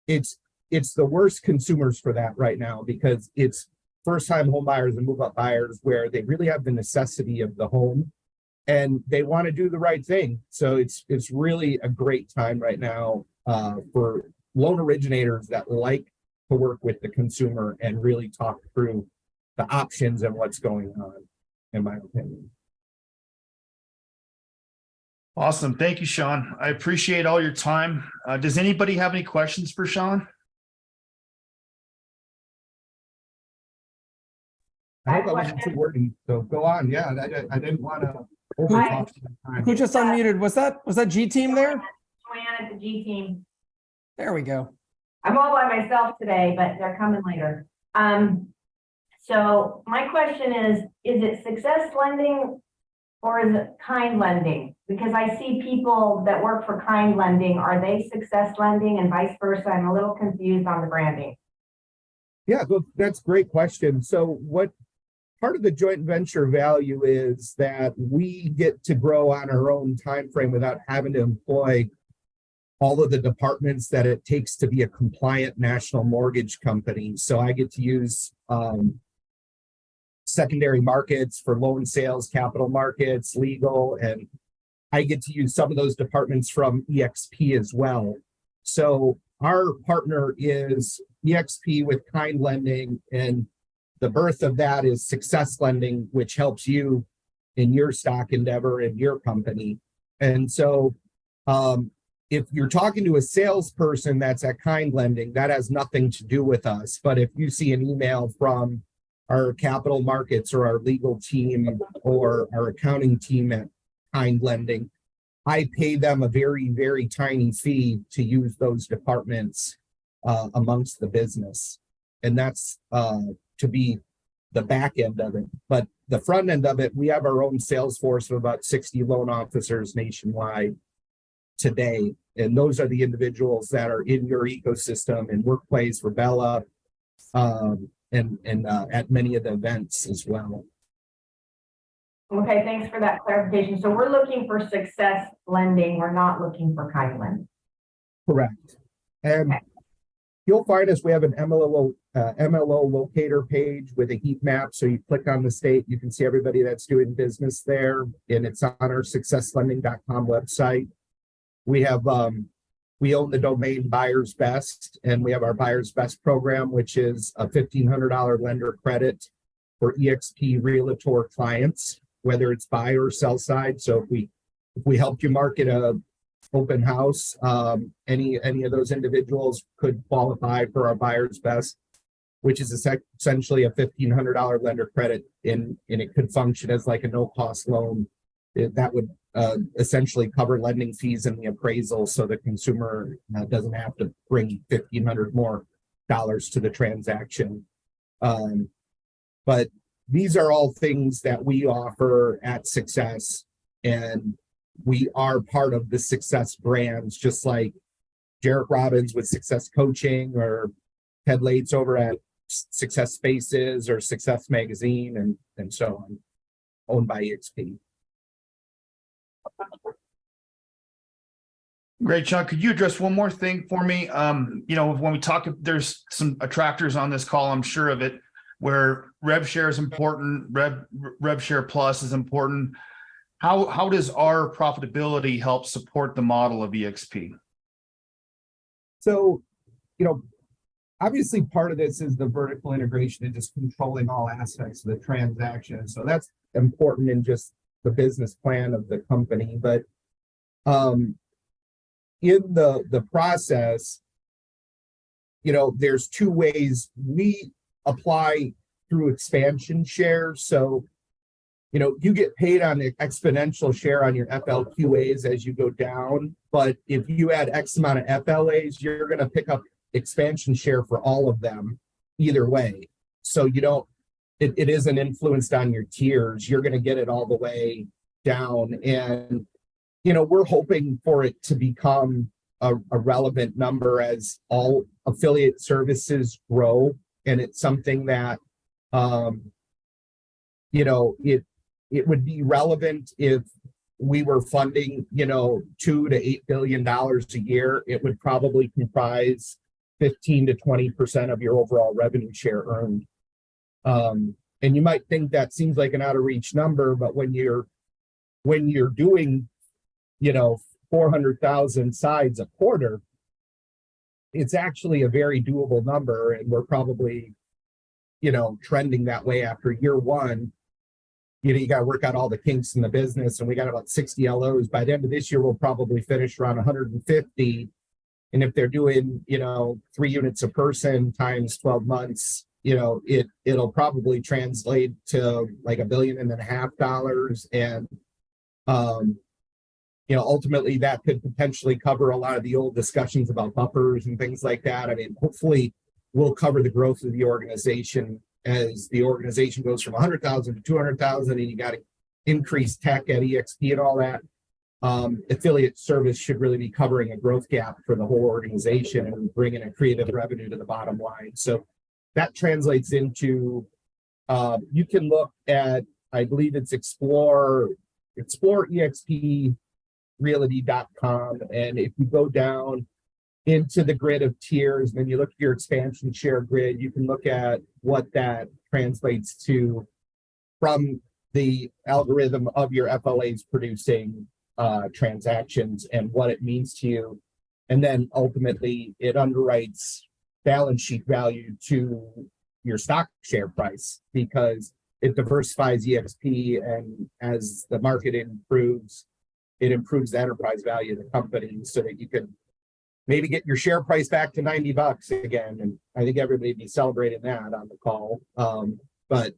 It's the worst consumers for that right now, because it's first-time home buyers and move-up buyers where they really have the necessity of the home and they want to do the right thing. So it's really a great time right now for loan originators that like to work with the consumer and really talk through the options and what's going on, in my opinion. Awesome. Thank you, Shaun. I appreciate all your time. Does anybody have any questions for Shaun? I hope I wasn't too wordy, so go on. Yeah, I didn't want to overtalk time. Who just unmuted? Was that G team there? Joanne at the G team. There we go. I'm all by myself today, but they're coming later. So my question is it success lending or is it kind lending? Because I see people that work for kind lending, are they success lending and vice versa? I'm a little confused on the branding. Yeah, that's a great question. So what part of the joint venture value is that we get to grow on our own time frame without having to employ all of the departments that it takes to be a compliant national mortgage company. So I get to use secondary markets for loan sales, capital markets, legal, and I get to use some of those departments from EXP as well. So our partner is EXP with kind lending, and the birth of that is Success Lending, which helps you in your stock endeavor in your company. And so if you're talking to a salesperson that's at Kind Lending, that has nothing to do with us. But if you see an email from our capital markets or our legal team or our accounting team at Kind Lending, I pay them a very, very tiny fee to use those departments amongst the business. And that's to be the back end of it. But the front end of it, we have our own sales force of about 60 loan officers nationwide today. And those are the individuals that are in your ecosystem and Workplace, Rebella, and at many of the events as well. Okay, thanks for that clarification. So we're looking for Success Lending. We're not looking for Kind Lending. Correct. And you'll find us, we have an MLO locator page with a heat map. So you click on the state, you can see everybody that's doing business there. And it's on our successlending.com website. We have, we own the domain Buyers Best, and we have our Buyers Best program, which is a $1,500 lender credit for EXP Realtor clients, whether it's buy or sell side. So if we helped you market a open house, any of those individuals could qualify for our Buyers Best, which is essentially a $1,500 lender credit, and it could function as like a no-cost loan. That would essentially cover lending fees and the appraisal, so the consumer doesn't have to bring $1,500 more to the transaction. But these are all things that we offer at Success, and we are part of the Success brands, just like Jarek Robbins with Success Coaching, or Ted Lates over at Success Spaces or Success Magazine, and so on, owned by EXP. Great, Shaun. Could you address one more thing for me? When we talk, there's some attractors on this call, I'm sure of it, where rev share is important, rev share plus is important. How does our profitability help support the model of EXP? So, obviously part of this is the vertical integration and just controlling all aspects of the transaction. So that's important in just the business plan of the company. But in the process, there's two ways we apply through expansion shares. So, you get paid on the exponential share on your FLQAs as you go down. But if you add X amount of FLAs, you're going to pick up expansion share for all of them either way. So it isn't influenced on your tiers. You're going to get it all the way down. And, we're hoping for it to become a relevant number as all affiliate services grow. And it's something that, it would be relevant if we were funding, $2 to $8 billion a year. It would probably comprise 15 to 20% of your overall revenue share earned. And you might think that seems like an out of reach number, but when you're doing, 400,000 sides a quarter, it's actually a very doable number. And we're probably, trending that way after year one. You got to work out all the kinks in the business, and we got about 60 LOs. By the end of this year, we'll probably finish around 150. And if they're doing, 3 units a person times 12 months, it'll probably translate to like $1.5 billion. And, ultimately that could potentially cover a lot of the old discussions about buffers and things like that. I mean, hopefully we'll cover the growth of the organization as the organization goes from 100,000 to 200,000, and you got to increase tech at EXP and all that. Affiliate service should really be covering a growth gap for the whole organization and bringing a creative revenue to the bottom line. So that translates into, you can look at, I believe it's explore explorexprealty.com. And if you go down into the grid of tiers, and then you look at your expansion share grid, you can look at what that translates to from the algorithm of your FLAs producing transactions and what it means to you. And then ultimately it underwrites balance sheet value to your stock share price, because it diversifies EXP, and as the market improves, it improves the enterprise value of the company so that you can maybe get your share price back to $90 again. And I think everybody would be celebrating that on the call. But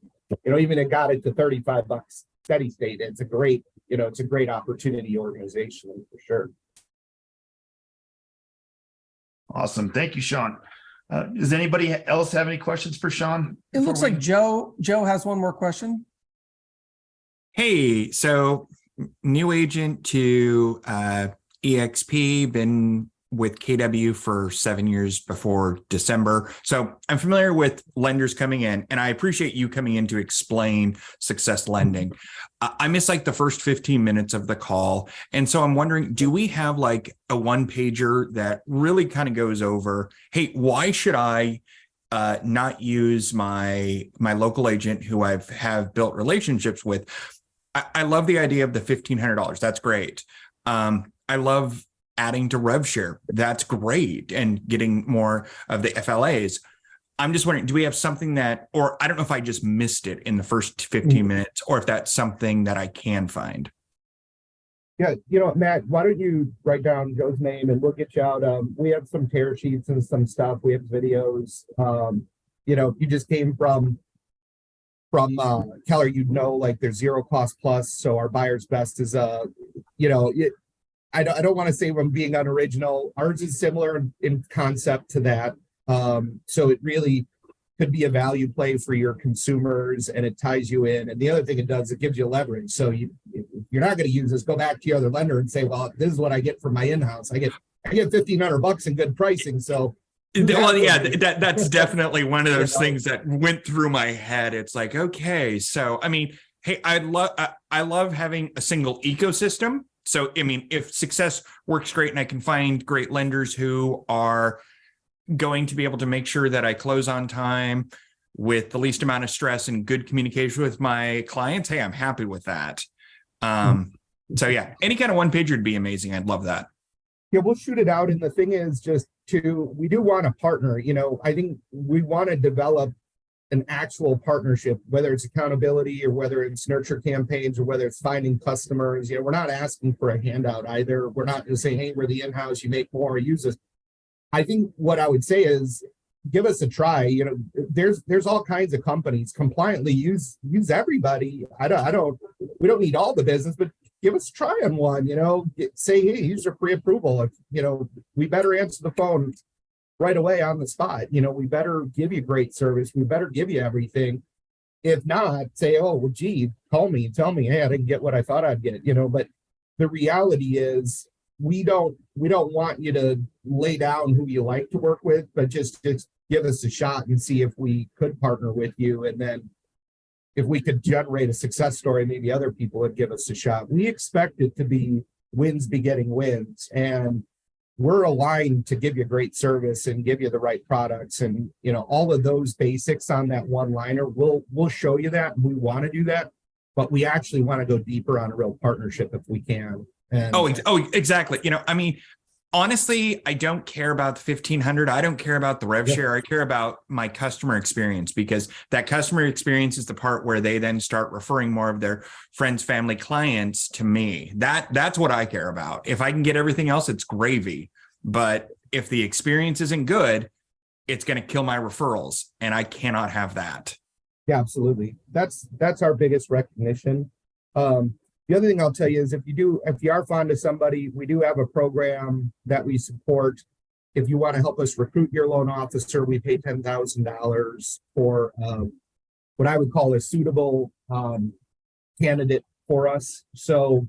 even it got it to $35 steady state. It's a great, it's a great opportunity organizationally for sure. Awesome. Thank you, Shaun. Does anybody else have any questions for Shaun? It looks like Joe has one more question. Hey, so new agent to EXP, been with KW for 7 years before December. So I'm familiar with lenders coming in, and I appreciate you coming in to explain success lending. I missed like the first 15 minutes of the call. And so I'm wondering, do we have like a one pager that really kind of goes over, hey, why should I not use my local agent who have built relationships with? I love the idea of the $1,500. That's great. I love adding to rev share. That's great. And getting more of the FLAs. I'm just wondering, do we have something that, or I don't know if I just missed it in the first 15 minutes, or if that's something that I can find. Yeah, Matt, why don't you write down Joe's name and we'll get you out. We have some tear sheets and some stuff. We have videos. You just came from Keller, like there's zero cost plus. So our buyer's best is, I don't want to say I'm being unoriginal. Ours is similar in concept to that. So it really could be a value play for your consumers, and it ties you in. And the other thing it does, it gives you leverage. So if you're not going to use this, go back to your other lender and say, well, this is what I get from my in-house. I get $1,500 in good pricing. So well, yeah, that's definitely one of those things that went through my head. It's like, okay, so I mean, hey, I love having a single ecosystem. So, I mean, if success works great and I can find great lenders who are going to be able to make sure that I close on time with the least amount of stress and good communication with my clients, hey, I'm happy with that. So yeah, any kind of one pager would be amazing. I'd love that. Yeah, we'll shoot it out. And the thing is we do want to partner. I think we want to develop an actual partnership, whether it's accountability or whether it's nurture campaigns or whether it's finding customers. We're not asking for a handout either. We're not just saying, hey, we're the in-house, you make more, use us. I think what I would say is give us a try. There's all kinds of companies compliantly use everybody. We don't need all the business, but give us a try on one, say, hey, here's a pre-approval. We better answer the phone right away on the spot. We better give you great service. We better give you everything. If not, say, oh, well, gee, call me and tell me, hey, I didn't get what I thought I'd get, but the reality is we don't want you to lay down who you like to work with, but just give us a shot and see if we could partner with you. And then if we could generate a success story, maybe other people would give us a shot. We expect it to be wins begetting wins. And we're aligned to give you great service and give you the right products. And, all of those basics on that one liner, we'll show you that. And we want to do that, but we actually want to go deeper on a real partnership if we can. And Exactly. I mean, honestly, I don't care about the 1,500. I don't care about the rev share. I care about my customer experience, because that customer experience is the part where they then start referring more of their friends, family, clients to me. That's what I care about. If I can get everything else, it's gravy. But if the experience isn't good, it's going to kill my referrals, and I cannot have that. Yeah, absolutely. That's our biggest recognition. The other thing I'll tell you is if you are fond of somebody, we do have a program that we support. If you want to help us recruit your loan officer, we pay $10,000 for what I would call a suitable candidate for us. So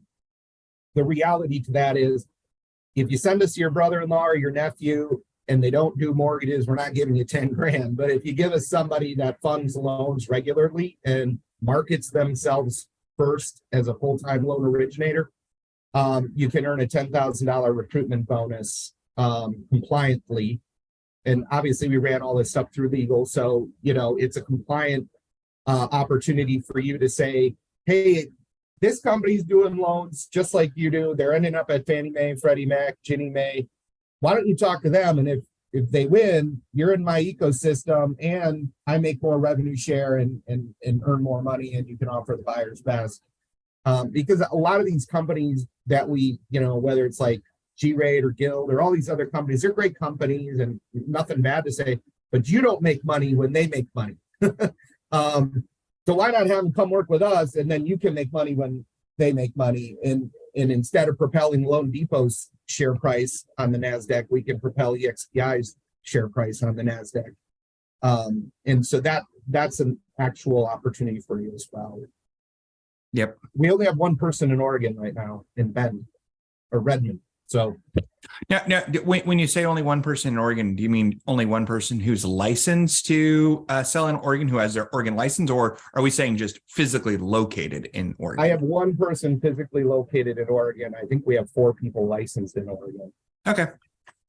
the reality to that is if you send us your brother-in-law or your nephew and they don't do mortgages, we're not giving you 10 grand. But if you give us somebody that funds loans regularly and markets themselves first as a full-time loan originator, you can earn a $10,000 recruitment bonus compliantly. And obviously we ran all this stuff through legal. So, it's a compliant opportunity for you to say, hey, this company's doing loans just like you do. They're ending up at Fannie Mae, Freddie Mac, Ginnie Mae. Why don't you talk to them? And if they win, you're in my ecosystem and I make more revenue share and earn more money, and you can offer the buyer's best. Because a lot of these companies that we, whether it's like G-Rate or Guild or all these other companies, they're great companies and nothing bad to say, but you don't make money when they make money. So why not have them come work with us, and then you can make money when they make money, and instead of propelling Loan Depot's share price on the NASDAQ, we can propel EXPI's share price on the NASDAQ. And so that's an actual opportunity for you as well. Yep. We only have one person in Oregon right now, in Bend or Redmond. So Now, when you say only one person in Oregon, do you mean only one person who's licensed to sell in Oregon, who has their Oregon license, or are we saying just physically located in Oregon? I have one person physically located in Oregon. I think we have 4 people licensed in Oregon. Okay.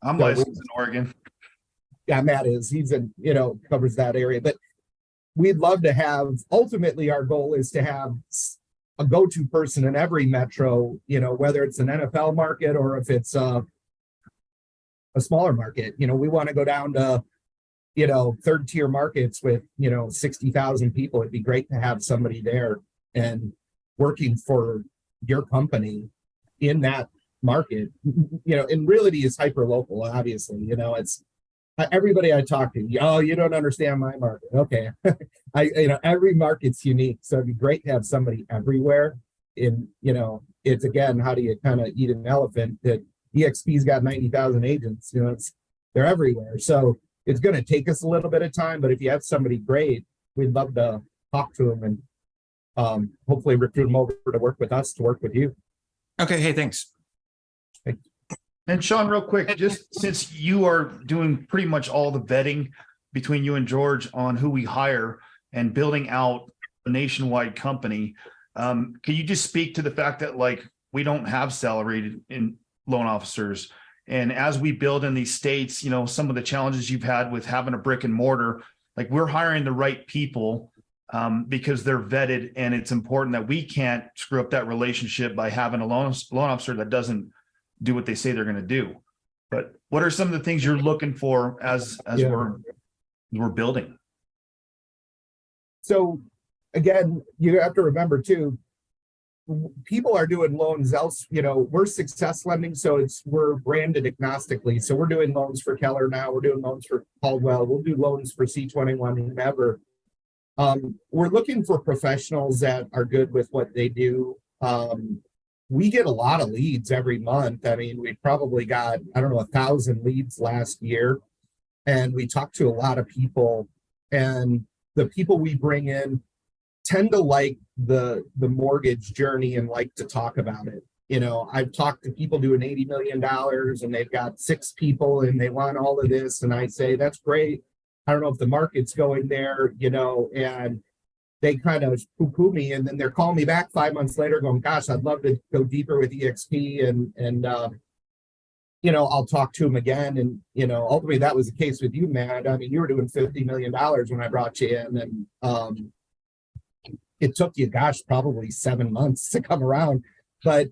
I'm licensed in Oregon. Yeah, Matt is. He's in, covers that area. But we'd love to have, ultimately, our goal is to have a go-to person in every metro, whether it's an NFL market or if it's a smaller market. We want to go down to, third tier markets with, 60,000 people. It'd be great to have somebody there and working for your company in that market. And Realty is hyper local, obviously. It's everybody I talk to, you don't understand my market. Okay. Every market's unique. So it'd be great to have somebody everywhere. It's again, how do you kind of eat an elephant? That EXP's got 90,000 agents, they're everywhere. So it's going to take us a little bit of time, but if you have somebody great, we'd love to talk to them and hopefully recruit them over to work with us, to work with you. Okay. Hey, thanks. And Shaun, real quick, just since you are doing pretty much all the vetting between you and George on who we hire and building out a nationwide company, can you just speak to the fact that we don't have salaried in loan officers? And as we build in these states, some of the challenges you've had with having a brick and mortar, we're hiring the right people because they're vetted, and it's important that we can't screw up that relationship by having a loan officer that doesn't do what they say they're going to do. But what are some of the things you're looking for as we're building? So again, you have to remember too, people are doing loans else, we're Success Lending, so we're branded agnostically. So we're doing loans for Keller now, we're doing loans for Caldwell, we'll do loans for C21, whomever. We're looking for professionals that are good with what they do. We get a lot of leads every month. I mean, we probably got, 1,000 leads last year. And we talk to a lot of people. And the people we bring in tend to like the mortgage journey and like to talk about it. I've talked to people doing $80 million and they've got 6 people and they want all of this. And I say, that's great. I don't know if the market's going there, and they kind of poo-poo me, and then they're calling me back 5 months later going, gosh, I'd love to go deeper with EXP. And I'll talk to them again. And, ultimately that was the case with you, Matt. I mean, you were doing $50 million when I brought you in, and it took you, probably 7 months to come around. But,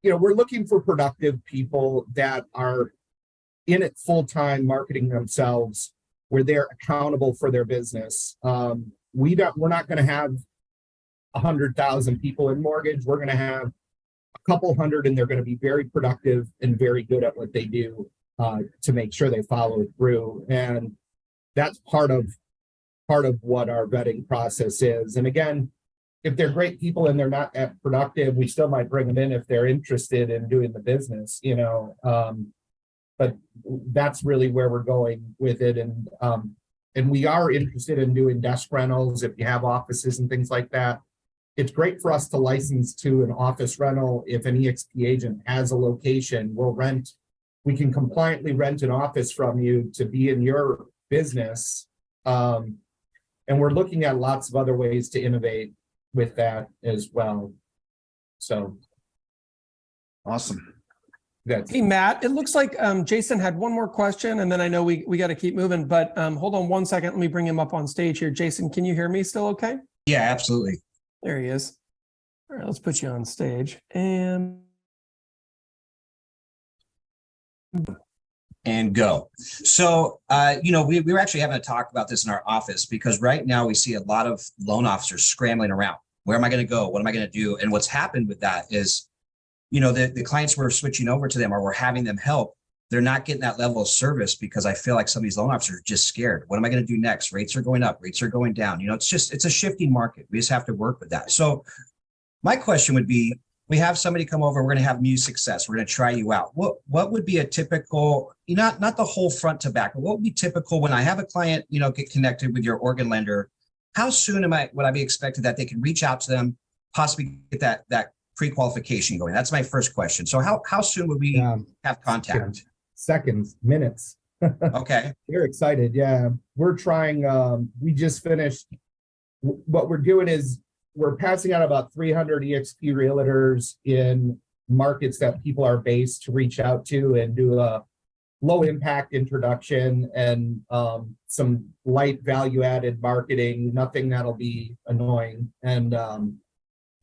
we're looking for productive people that are in it full-time, marketing themselves, where they're accountable for their business. We're not going to have 100,000 people in mortgage. We're going to have a couple hundred, and they're going to be very productive and very good at what they do to make sure they follow through. And that's part of what our vetting process is. And again, if they're great people and they're not that productive, we still might bring them in if they're interested in doing the business, but that's really where we're going with it. And we are interested in doing desk rentals if you have offices and things like that. It's great for us to license to an office rental. If an EXP agent has a location, we can compliantly rent an office from you to be in your business. And we're looking at lots of other ways to innovate with that as well. So. Awesome. Hey, Matt, it looks like Jason had one more question, and then I know we got to keep moving, but hold on one second. Let me bring him up on stage here. Jason, can you hear me still okay? Yeah, absolutely. There he is. All right, let's put you on stage. And and go. So, we were actually having a talk about this in our office because right now we see a lot of loan officers scrambling around. Where am I going to go? What am I going to do? And what's happened with that is, the clients we're switching over to them or we're having them help, they're not getting that level of service because I feel like some of these loan officers are just scared. What am I going to do next? Rates are going up, rates are going down. It's a shifting market. We just have to work with that. So my question would be, we have somebody come over, we're going to have new success. We're going to try you out. What would be a typical, not the whole front to back, but what would be typical when I have a client, get connected with your organ lender? How soon would I be expected that they can reach out to them, possibly get that pre-qualification going? That's my first question. So how soon would we have contact? Seconds, minutes. Okay. We're excited. Yeah. We're trying, we just finished. What we're doing is we're passing out about 300 EXP realtors in markets that people are based to reach out to and do a low impact introduction and some light value added marketing, nothing that'll be annoying, and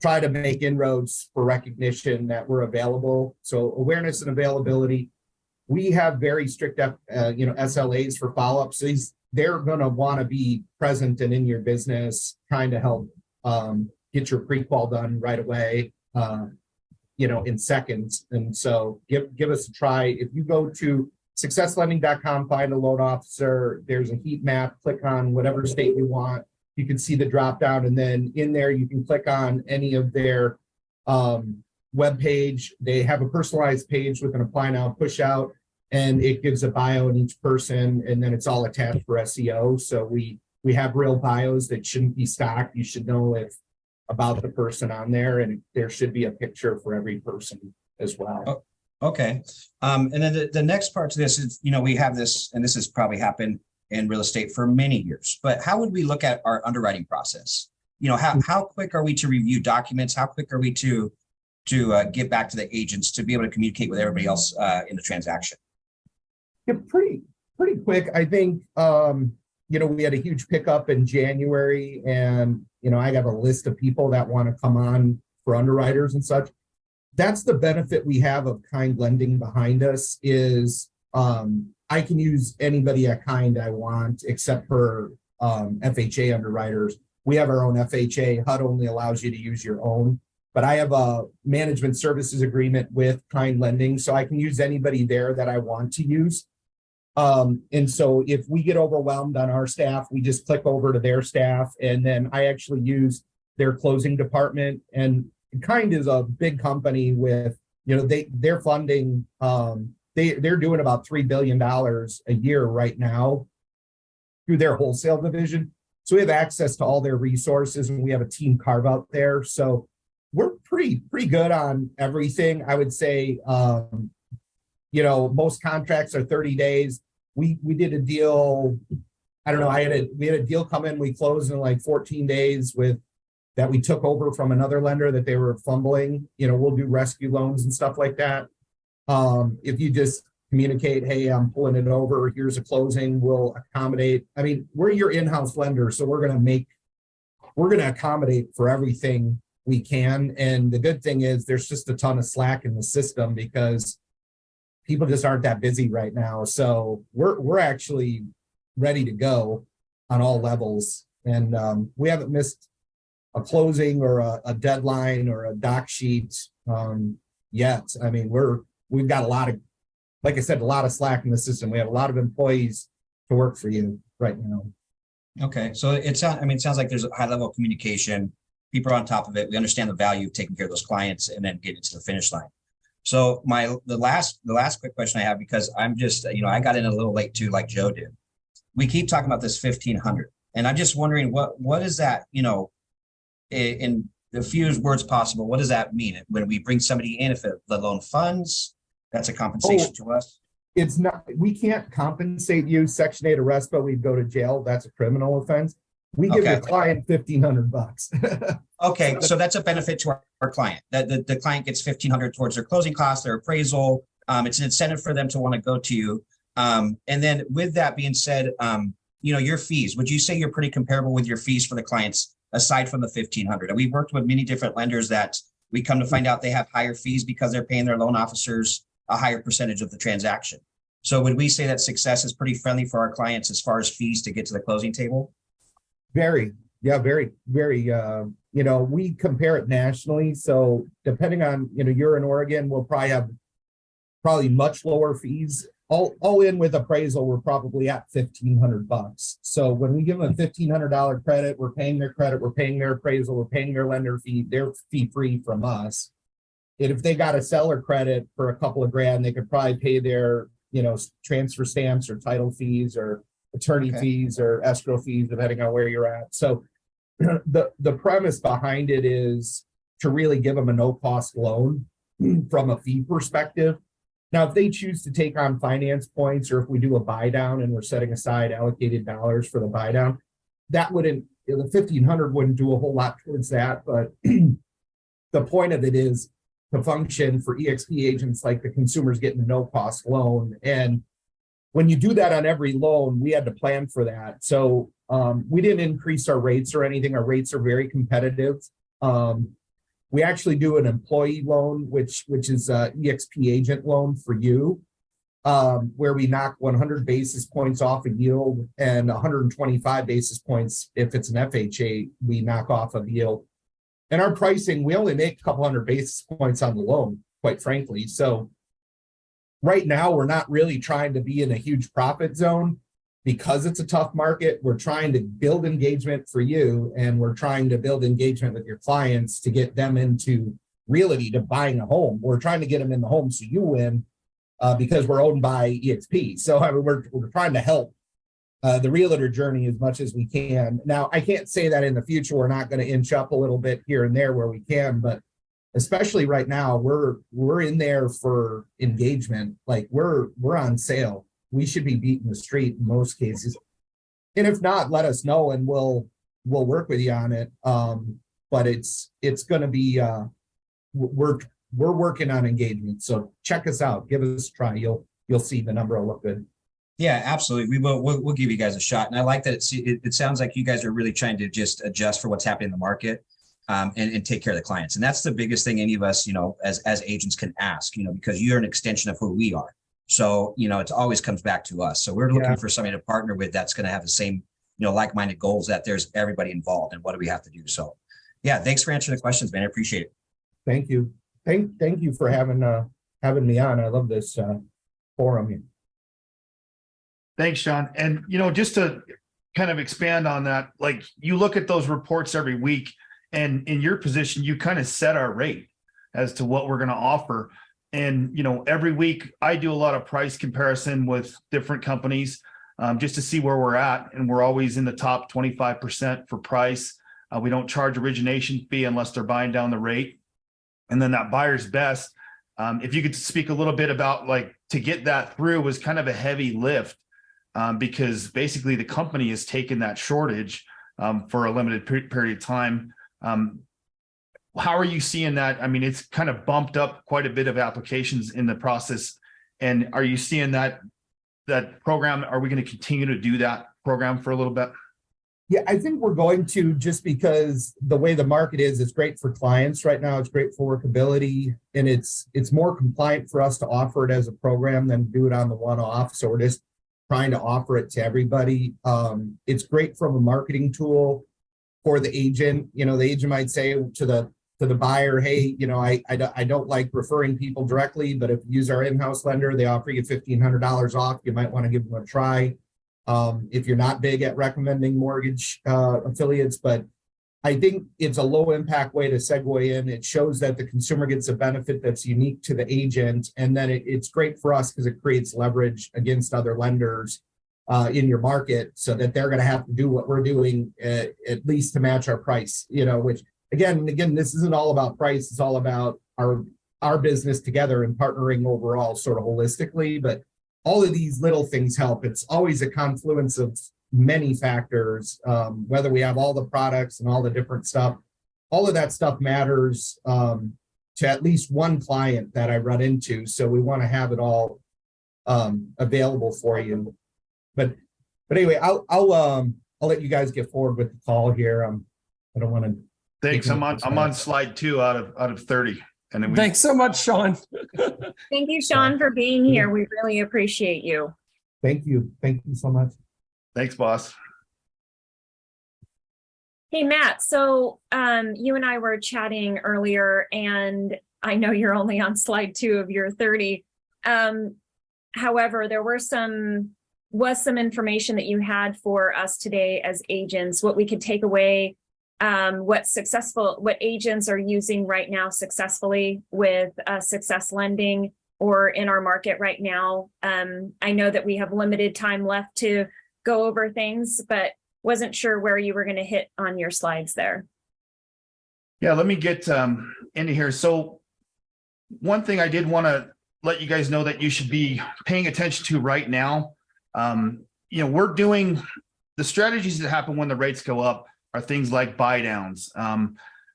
try to make inroads for recognition that we're available. So awareness and availability. We have very strict, SLAs for follow-ups. They're going to want to be present and in your business, trying to help get your pre-qual done right away, in seconds. And so give us a try. If you go to successlending.com, find a loan officer, there's a heat map, click on whatever state you want. You can see the drop down, and then in there you can click on any of their web page. They have a personalized page with an apply now, push out, and it gives a bio in each person, and then it's all attached for SEO. So we have real bios that shouldn't be stocked. You should know about the person on there, and there should be a picture for every person as well. Oh, okay. And then the next part to this is, we have this, and this has probably happened in real estate for many years, but how would we look at our underwriting process? How quick are we to review documents? How quick are we to get back to the agents to be able to communicate with everybody else in the transaction? Yeah, pretty quick. I think, we had a huge pickup in January, and, I got a list of people that want to come on for underwriters and such. That's the benefit we have of Kind Lending behind us is I can use anybody at Kind I want, except for FHA underwriters. We have our own FHA. HUD only allows you to use your own. But I have a management services agreement with Kind Lending, so I can use anybody there that I want to use. And so if we get overwhelmed on our staff, we just click over to their staff, and then I actually use their closing department. And Kind is a big company with, they're funding, they're doing about $3 billion a year right now through their wholesale division. So we have access to all their resources, and we have a team carve out there. So we're pretty good on everything. I would say, most contracts are 30 days. We did a deal. I don't know. We had a deal come in. We closed in like 14 days that we took over from another lender that they were fumbling. We'll do rescue loans and stuff like that. If you just communicate, hey, I'm pulling it over, here's a closing, we'll accommodate. I mean, we're your in-house lender, so we're going to accommodate for everything we can. And the good thing is there's just a ton of slack in the system because people just aren't that busy right now. So we're actually ready to go on all levels. And we haven't missed a closing or a deadline or a doc sheet yet. I mean, we've got a lot of slack in the system. We have a lot of employees to work for you right now. Okay. So it sounds like there's a high level of communication. People are on top of it. We understand the value of taking care of those clients and then getting to the finish line. So the last quick question I have, because I'm just, I got in a little late too, like Joe did. We keep talking about this 1,500, and I'm just wondering what is that, in the fewest words possible, what does that mean when we bring somebody in? If the loan funds, that's a compensation to us. It's not. We can't compensate you. Section 8 arrest, but we'd go to jail. That's a criminal offense. We give the client $1,500. Okay, so that's a benefit to our client. That the client gets $1,500 towards their closing costs, their appraisal. It's an incentive for them to want to go to you. And then with that being said, your fees. Would you say you're pretty comparable with your fees for the clients aside from the $1,500? And we've worked with many different lenders that we come to find out they have higher fees because they're paying their loan officers a higher percentage of the transaction. So would we say that success is pretty friendly for our clients as far as fees to get to the closing table? Very, yeah, very, very, you know, we compare it nationally. So depending on, you know, you're in Oregon, we'll probably have much lower fees. All in with appraisal, we're probably at $1,500. So when we give them a $1,500 credit, we're paying their credit, we're paying their appraisal, we're paying their lender fee, they're fee free from us. And if they got a seller credit for a couple of grand, they could probably pay their, you know, transfer stamps or title fees or attorney fees or escrow fees, depending on where you're at. So the premise behind it is to really give them a no-cost loan from a fee perspective. Now, if they choose to take on finance points, or if we do a buy down and we're setting aside allocated dollars for the buy down, that wouldn't, the 1,500 wouldn't do a whole lot towards that. But the point of it is to function for EXP agents like the consumer's getting a no-cost loan. And when you do that on every loan, we had to plan for that. So we didn't increase our rates or anything. Our rates are very competitive. We actually do an employee loan, which is a EXP agent loan for you, where we knock 100 basis points off a yield and 125 basis points if it's an FHA, we knock off of yield. And our pricing, we only make a couple hundred basis points on the loan, quite frankly. So right now, we're not really trying to be in a huge profit zone because it's a tough market. We're trying to build engagement for you, and we're trying to build engagement with your clients to get them into Realty, to buying a home. We're trying to get them in the home so you win because we're owned by EXP. So I mean, we're trying to help the realtor journey as much as we can. Now, I can't say that in the future we're not going to inch up a little bit here and there where we can, but especially right now, we're in there for engagement. Like we're on sale. We should be beating the street in most cases. And if not, let us know and we'll work with you on it. But it's going to be we're working on engagement. So check us out. Give us a try. You'll see the number will look good. Yeah, absolutely. We'll give you guys a shot. And I like that it sounds like you guys are really trying to just adjust for what's happening in the market. And take care of the clients. And that's the biggest thing any of us, you know, as agents can ask, you know, because you're an extension of who we are. So, you know, it always comes back to us. So we're looking for somebody to partner with that's going to have the same, you know, like-minded goals, that there's everybody involved and what do we have to do. So yeah, thanks for answering the questions, man. I appreciate it. Thank you. Thank you for having me on. I love this forum here. Thanks, Shaun. And, you know, just to kind of expand on that, like you look at those reports every week, and in your position, you kind of set our rate as to what we're going to offer. And, you know, every week I do a lot of price comparison with different companies just to see where we're at. And we're always in the top 25% for price. We don't charge origination fee unless they're buying down the rate. And then that buyer's best. If you could speak a little bit about like to get that through was kind of a heavy lift because basically the company has taken that shortage for a limited period of time. How are you seeing that? I mean, it's kind of bumped up quite a bit of applications in the process. And are you seeing that program? Are we going to continue to do that program for a little bit? Yeah, I think we're going to, just because the way the market is, it's great for clients right now. It's great for workability, and it's more compliant for us to offer it as a program than do it on the one-off. So we're just trying to offer it to everybody. It's great from a marketing tool for the agent. You know, the agent might say to the buyer, hey, you know, I don't like referring people directly, but if you use our in-house lender, they offer you $1,500 off. You might want to give them a try. If you're not big at recommending mortgage affiliates, but I think it's a low impact way to segue in. It shows that the consumer gets a benefit that's unique to the agent. And then it's great for us because it creates leverage against other lenders in your market, so that they're going to have to do what we're doing at least to match our price, you know, which again, this isn't all about price. It's all about our business together and partnering overall sort of holistically, but all of these little things help. It's always a confluence of many factors, whether we have all the products and all the different stuff. All of that stuff matters to at least one client that I run into. So we want to have it all available for you. But anyway, I'll let you guys get forward with the call here. I don't want to. Thanks. I'm on slide 2 out of 30. And then Thanks so much, Shaun. Thank you, Shaun, for being here. We really appreciate you. Thank you. Thank you so much. thanks, boss. Hey, Matt, so you and I were chatting earlier, and I know you're only on slide 2 of your 30. However, there was some information that you had for us today as agents, what we could take away, what agents are using right now successfully with Success Lending or in our market right now. I know that we have limited time left to go over things, but wasn't sure where you were going to hit on your slides there. Yeah, let me get into here. So one thing I did want to let you guys know that you should be paying attention to right now. We're doing the strategies that happen when the rates go up are things like buy downs,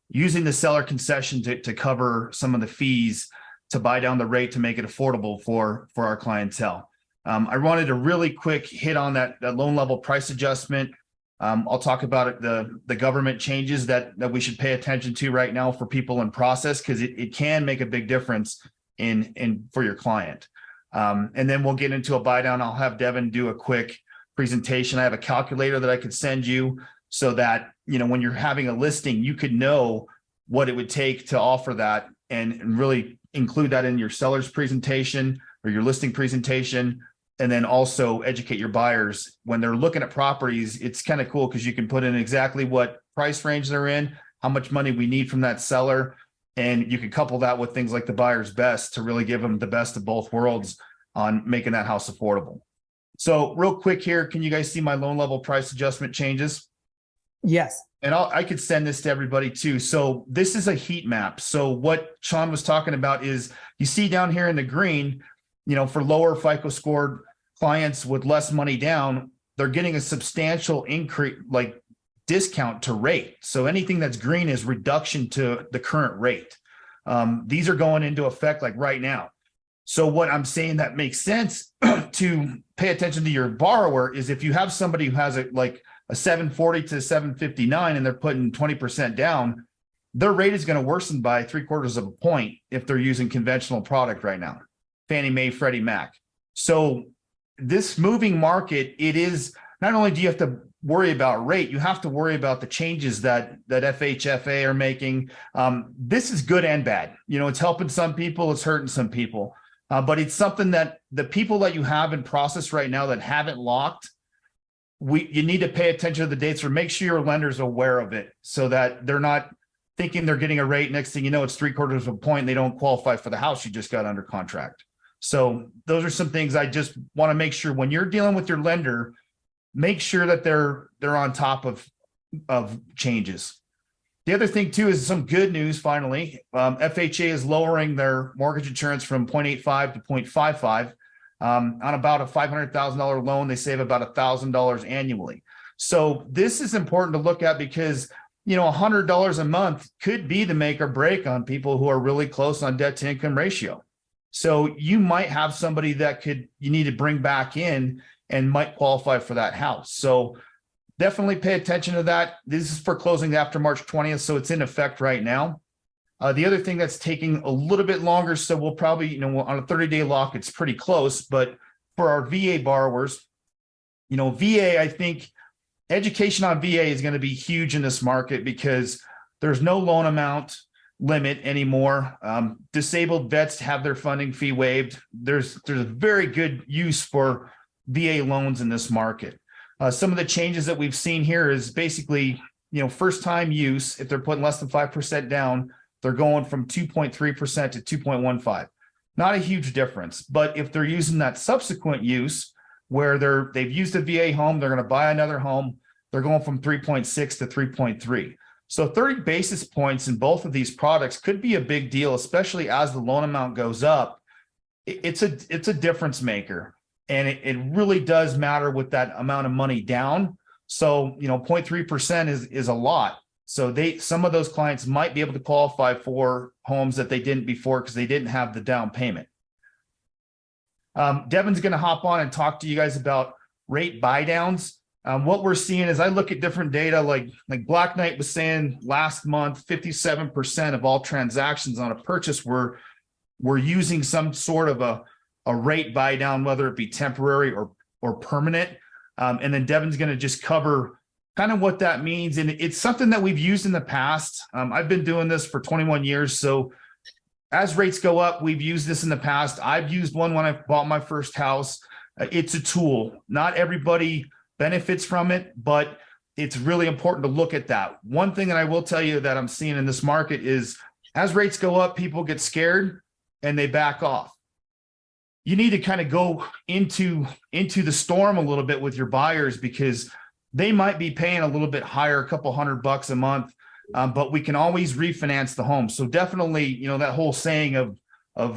using the seller concession to cover some of the fees to buy down the rate to make it affordable for our clientele. I wanted to really quick hit on that loan level price adjustment. I'll talk about it, the government changes that we should pay attention to right now for people in process, because it can make a big difference in for your client. And then we'll get into a buy down. I'll have Devon do a quick presentation. I have a calculator that I could send you so that, when you're having a listing, you could know what it would take to offer that and really include that in your seller's presentation or your listing presentation. And then also educate your buyers when they're looking at properties. It's kind of cool because you can put in exactly what price range they're in, how much money we need from that seller. And you can couple that with things like the buyer's best to really give them the best of both worlds on making that house affordable. So real quick here, can you guys see my loan level price adjustment changes? Yes. And I could send this to everybody too. So this is a heat map. So what Shaun was talking about is you see down here in the green, for lower FICO scored clients with less money down, they're getting a substantial increase, like discount to rate. So anything that's green is reduction to the current rate. These are going into effect like right now. So what I'm saying that makes sense to pay attention to your borrower is if you have somebody who has a 740 to 759 and they're putting 20% down, their rate is going to worsen by 3/4 of a point if they're using conventional product right now, Fannie Mae, Freddie Mac. So this moving market, it is not only do you have to worry about rate, you have to worry about the changes that FHFA are making. This is good and bad. It's helping some people, it's hurting some people. But it's something that the people that you have in process right now that haven't locked, you need to pay attention to the dates or make sure your lender's aware of it so that they're not thinking they're getting a rate. Next thing you know, it's 3/4 of a point and they don't qualify for the house you just got under contract. So those are some things I just want to make sure when you're dealing with your lender, make sure that they're on top of changes. The other thing too is some good news. Finally, FHA is lowering their mortgage insurance from 0.85 to 0.55 on about a $500,000 loan. They save about $1,000 annually. So this is important to look at because $100 a month could be the make or break on people who are really close on debt to income ratio. So you might have somebody that you need to bring back in and might qualify for that house. So definitely pay attention to that. This is for closing after March 20th. So it's in effect right now. The other thing that's taking a little bit longer, so we'll probably, on a 30-day lock, it's pretty close. But for our VA borrowers, VA, I think education on VA is going to be huge in this market because there's no loan amount limit anymore. Disabled vets have their funding fee waived. There's a very good use for VA loans in this market. Some of the changes that we've seen here is basically, first time use, if they're putting less than 5% down, they're going from 2.3% to 2.15. Not a huge difference, but if they're using that subsequent use where they've used a VA home, they're going to buy another home, they're going from 3.6 to 3.3. So 30 basis points in both of these products could be a big deal, especially as the loan amount goes up. It's a difference maker. And it really does matter with that amount of money down. So, 0.3% is a lot. So some of those clients might be able to qualify for homes that they didn't before because they didn't have the down payment. Devon's going to hop on and talk to you guys about rate buy downs. What we're seeing is I look at different data, like Black Knight was saying last month, 57% of all transactions on a purchase were using some sort of a rate buy down, whether it be temporary or permanent. And then Devon's going to just cover kind of what that means. And it's something that we've used in the past. I've been doing this for 21 years. So as rates go up, we've used this in the past. I've used one when I bought my first house. It's a tool. Not everybody benefits from it, but it's really important to look at that. One thing that I will tell you that I'm seeing in this market is as rates go up, people get scared and they back off. You need to kind of go into the storm a little bit with your buyers, because they might be paying a little bit higher, a couple $100 a month, but we can always refinance the home. So definitely, you know, that whole saying of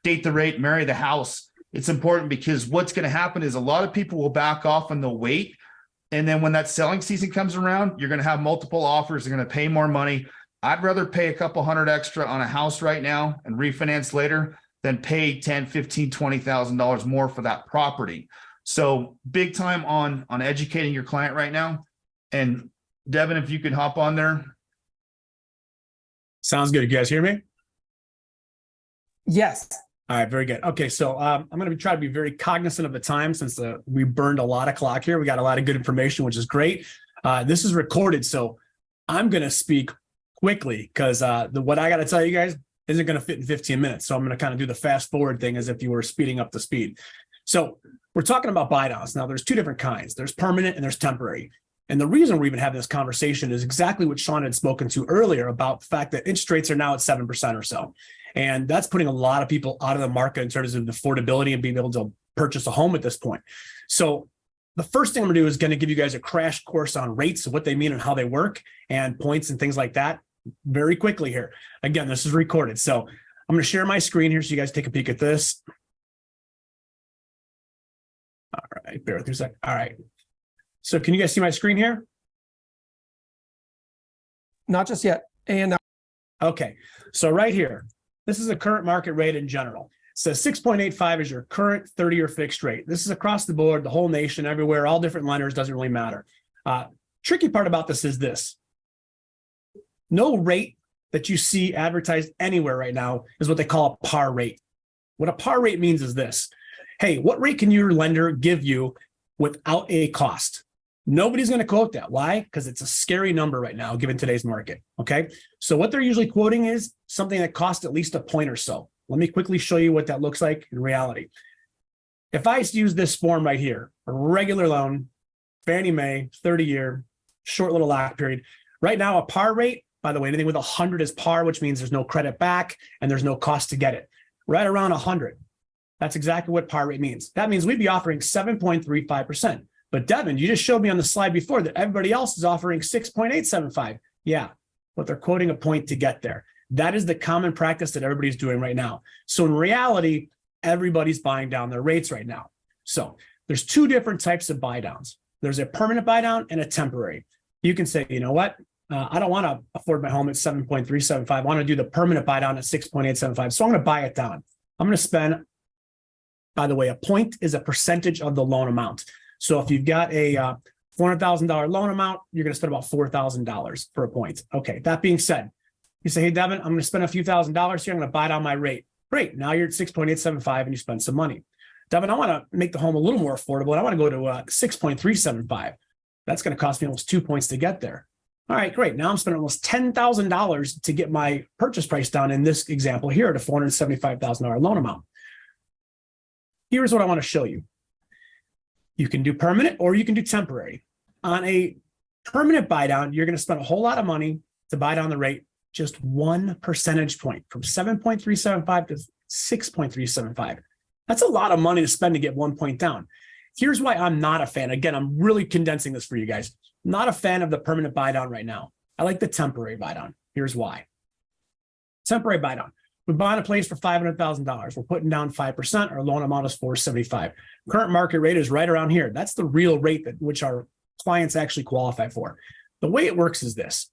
date the rate, marry the house. It's important, because what's going to happen is a lot of people will back off and they'll wait. And then when that selling season comes around, you're going to have multiple offers. They're going to pay more money. I'd rather pay a couple $100 extra on a house right now and refinance later than pay $10,000, $15,000, $20,000 more for that property. So big time on educating your client right now. And Devon, if you could hop on there. Sounds good. You guys hear me? Yes. All right, very good. Okay, so I'm going to try to be very cognizant of the time, since we burned a lot of clock here. We got a lot of good information, which is great. This is recorded, so I'm going to speak quickly, because what I got to tell you guys isn't going to fit in 15 minutes. So I'm going to kind of do the fast forward thing as if you were speeding up the speed. So we're talking about buy downs. Now, there's two different kinds. There's permanent and there's temporary. And the reason we're even having this conversation is exactly what Shaun had spoken to earlier, about the fact that interest rates are now at 7% or so. And that's putting a lot of people out of the market in terms of affordability and being able to purchase a home at this point. So the first thing I'm gonna do is gonna give you guys a crash course on rates and what they mean and how they work and points and things like that very quickly here. Again, this is recorded. So I'm gonna share my screen here so you guys take a peek at this. All right, bear with me a sec. All right. So can you guys see my screen here? Not just yet. And Okay, so right here, this is a current market rate in general. It says 6.85 is your current 30-year fixed rate. This is across the board, the whole nation, everywhere, all different lenders, doesn't really matter. Tricky part about this is this. No rate that you see advertised anywhere right now is what they call a par rate. What a par rate means is this. Hey, what rate can your lender give you without a cost? Nobody's going to quote that. Why? Because it's a scary number right now, given today's market. Okay. So what they're usually quoting is something that costs at least a point or so. Let me quickly show you what that looks like in reality. If I use this form right here, a regular loan, Fannie Mae, 30-year, short little lock period. Right now, a par rate, by the way, anything with 100 is par, which means there's no credit back and there's no cost to get it. Right around 100. That's exactly what par rate means. That means we'd be offering 7.35%. But Devon, you just showed me on the slide before that everybody else is offering 6.875. Yeah, but they're quoting a point to get there. That is the common practice that everybody's doing right now. So in reality, everybody's buying down their rates right now. So there's two different types of buy downs. There's a permanent buy down and a temporary. You can say, you know what? I don't want to afford my home at 7.375. I want to do the permanent buy down at 6.875. So I'm going to buy it down. I'm going to spend, by the way, a point is a percentage of the loan amount. So if you've got a $400,000 loan amount, you're going to spend about $4,000 for a point. Okay. That being said, you say, hey, Devon, I'm going to spend a few $1,000s here. I'm going to buy down my rate. Great. Now you're at 6.875 and you spend some money. Devon, I want to make the home a little more affordable. And I want to go to 6.375. That's going to cost me almost 2 points to get there. All right, great. Now I'm spending almost $10,000 to get my purchase price down in this example here at a $475,000 loan amount. Here's what I want to show you. You can do permanent or you can do temporary. On a permanent buy down, you're going to spend a whole lot of money to buy down the rate, just 1 percentage point from 7.375 to 6.375. That's a lot of money to spend to get 1 point down. Here's why I'm not a fan. Again, I'm really condensing this for you guys. Not a fan of the permanent buy down right now. I like the temporary buy down. Here's why. Temporary buy down. We're buying a place for $500,000. We're putting down 5%. Our loan amount is $475,000. Current market rate is right around here. That's the real rate that which our clients actually qualify for. The way it works is this.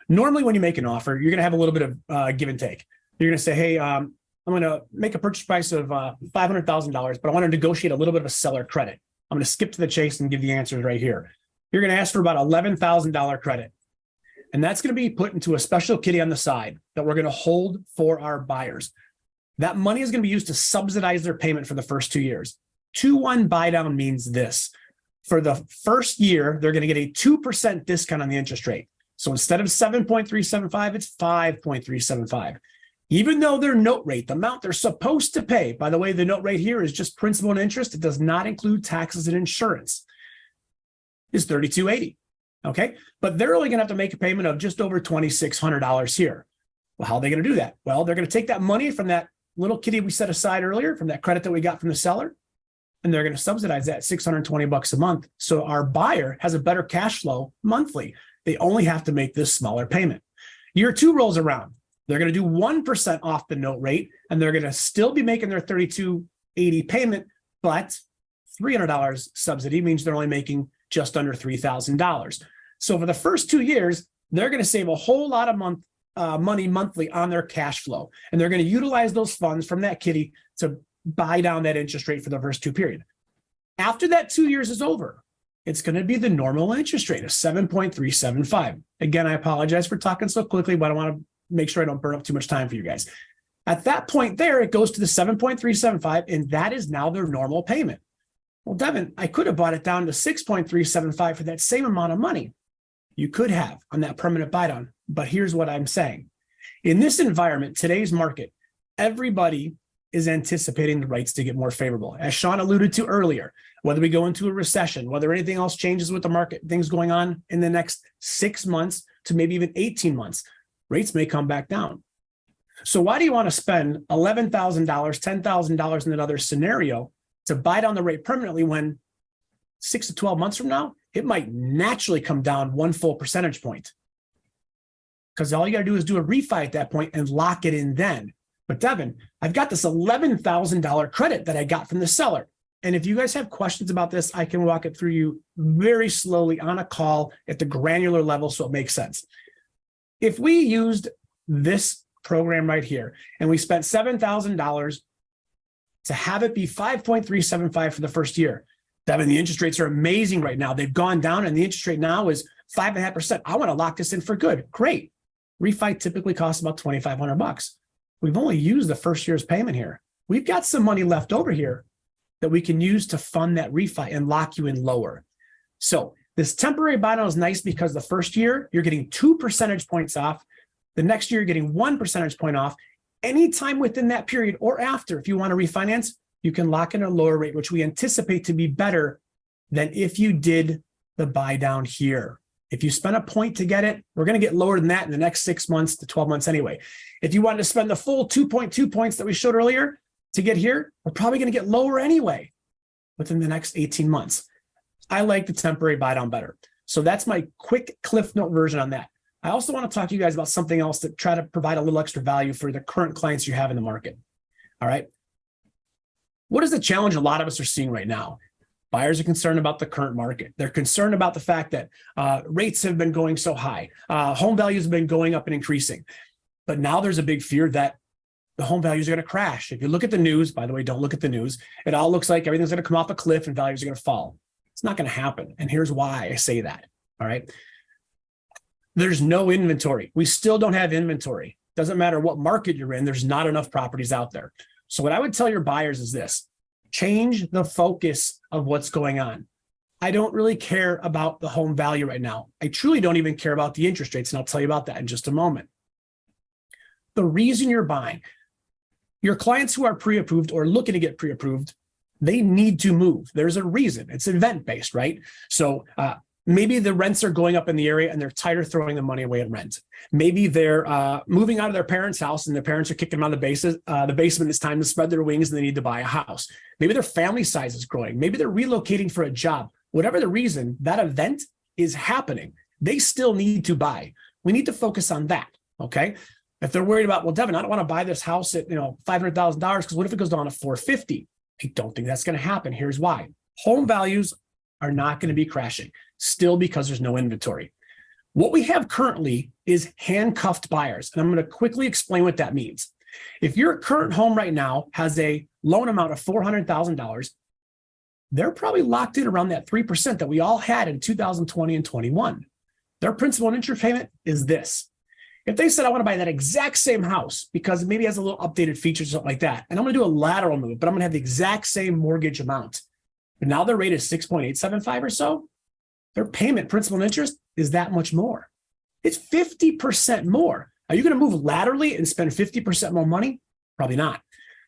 Normally, when you make an offer, you're going to have a little bit of give and take. You're going to say, hey, I'm going to make a purchase price of $500,000, but I want to negotiate a little bit of a seller credit. I'm going to skip to the chase and give the answers right here. You're going to ask for about $11,000 credit. And that's going to be put into a special kitty on the side that we're going to hold for our buyers. That money is going to be used to subsidize their payment for the first 2 years. 2-1 buy down means this. For the first year, they're going to get a 2% discount on the interest rate. So instead of 7.375, it's 5.375. Even though their note rate, the amount they're supposed to pay, by the way, the note rate here is just principal and interest. It does not include taxes and insurance, is $3,280. Okay. But they're only going to have to make a payment of just over $2,600 here. Well, how are they going to do that? Well, they're going to take that money from that little kitty we set aside earlier, from that credit that we got from the seller, and they're going to subsidize that $620 a month. So our buyer has a better cash flow monthly. They only have to make this smaller payment. Year 2 rolls around. They're going to do 1% off the note rate, and they're going to still be making their $3,280 payment, but $300 subsidy means they're only making just under $3,000. So for the first 2 years, they're going to save a whole lot of money monthly on their cash flow, and they're going to utilize those funds from that kitty to buy down that interest rate for the first 2 period. After that 2 years is over, it's going to be the normal interest rate of 7.375. Again, I apologize for talking so quickly, but I want to make sure I don't burn up too much time for you guys. At that point there, it goes to the 7.375, and that is now their normal payment. Well, Devon, I could have bought it down to 6.375 for that same amount of money. You could have on that permanent buy down, but here's what I'm saying. In this environment, today's market, everybody is anticipating the rates to get more favorable. As Shaun alluded to earlier, whether we go into a recession, whether anything else changes with the market, things going on in the next 6 months to maybe even 18 months, rates may come back down. So why do you want to spend $11,000, $10,000 in another scenario to buy down the rate permanently when 6 to 12 months from now, it might naturally come down 1 full percentage point? Because all you got to do is do a refi at that point and lock it in then. But Devon, I've got this $11,000 credit that I got from the seller. And if you guys have questions about this, I can walk it through you very slowly on a call at the granular level so it makes sense. If we used this program right here and we spent $7,000 to have it be 5.375 for the first year, Devon, the interest rates are amazing right now. They've gone down and the interest rate now is 5.5%. I want to lock this in for good. Great. Refi typically costs about $2,500. We've only used the first year's payment here. We've got some money left over here that we can use to fund that refi and lock you in lower. So this temporary buy down is nice because the first year you're getting 2 percentage points off. The next year you're getting 1 percentage point off. Anytime within that period or after, if you want to refinance, you can lock in a lower rate, which we anticipate to be better than if you did the buy down here. If you spend a point to get it, we're going to get lower than that in the next 6 months to 12 months anyway. If you wanted to spend the full 2.2 points that we showed earlier to get here, we're probably going to get lower anyway within the next 18 months. I like the temporary buy down better. So that's my quick Cliff Note version on that. I also want to talk to you guys about something else to try to provide a little extra value for the current clients you have in the market. All right. What is the challenge a lot of us are seeing right now? Buyers are concerned about the current market. They're concerned about the fact that rates have been going so high. Home values have been going up and increasing. But now there's a big fear that the home values are going to crash. If you look at the news, by the way, don't look at the news. It all looks like everything's going to come off a cliff and values are going to fall. It's not going to happen. And here's why I say that. All right. There's no inventory. We still don't have inventory. Doesn't matter what market you're in. There's not enough properties out there. So what I would tell your buyers is this: change the focus of what's going on. I don't really care about the home value right now. I truly don't even care about the interest rates. And I'll tell you about that in just a moment. The reason you're buying, your clients who are pre-approved or looking to get pre-approved, they need to move. There's a reason. It's event-based, right? So maybe the rents are going up in the area and they're tired of throwing the money away in rent. Maybe they're moving out of their parents' house and their parents are kicking them out of the basement. It's time to spread their wings and they need to buy a house. Maybe their family size is growing. Maybe they're relocating for a job. Whatever the reason, that event is happening. They still need to buy. We need to focus on that, okay? If they're worried about, well, Devon, I don't want to buy this house at $500,000 because what if it goes down to $450,000? I don't think that's going to happen. Here's why. Home values are not going to be crashing, still because there's no inventory. What we have currently is handcuffed buyers. And I'm going to quickly explain what that means. If your current home right now has a loan amount of $400,000, they're probably locked in around that 3% that we all had in 2020 and 21. Their principal and interest payment is this. If they said, I want to buy that exact same house because maybe it has a little updated features or something like that, and I'm going to do a lateral move, but I'm going to have the exact same mortgage amount. But now their rate is 6.875 or so. Their payment, principal and interest, is that much more. It's 50% more. Are you going to move laterally and spend 50% more money? Probably not.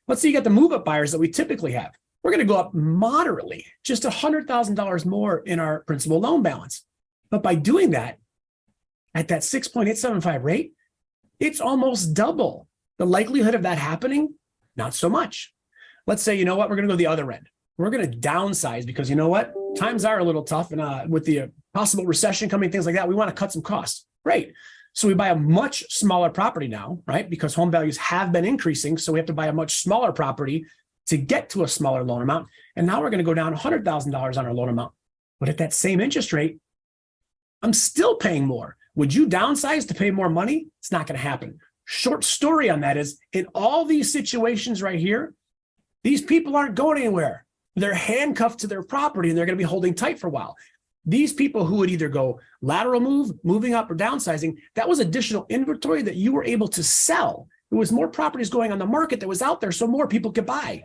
Let's say you got the move-up buyers that we typically have. We're going to go up moderately, just $100,000 more in our principal loan balance. But by doing that, at that 6.875 rate, it's almost double. The likelihood of that happening, not so much. Let's say, you know what, we're going to go the other end. We're going to downsize because you know what, times are a little tough, and with the possible recession coming, things like that, we want to cut some costs. Great. So we buy a much smaller property now, right? Because home values have been increasing. So we have to buy a much smaller property to get to a smaller loan amount. And now we're going to go down $100,000 on our loan amount. But at that same interest rate, I'm still paying more. Would you downsize to pay more money? It's not going to happen. Short story on that is, in all these situations right here, these people aren't going anywhere. They're handcuffed to their property and they're going to be holding tight for a while. These people who would either go lateral move, moving up, or downsizing, that was additional inventory that you were able to sell. There was more properties going on the market that was out there, so more people could buy.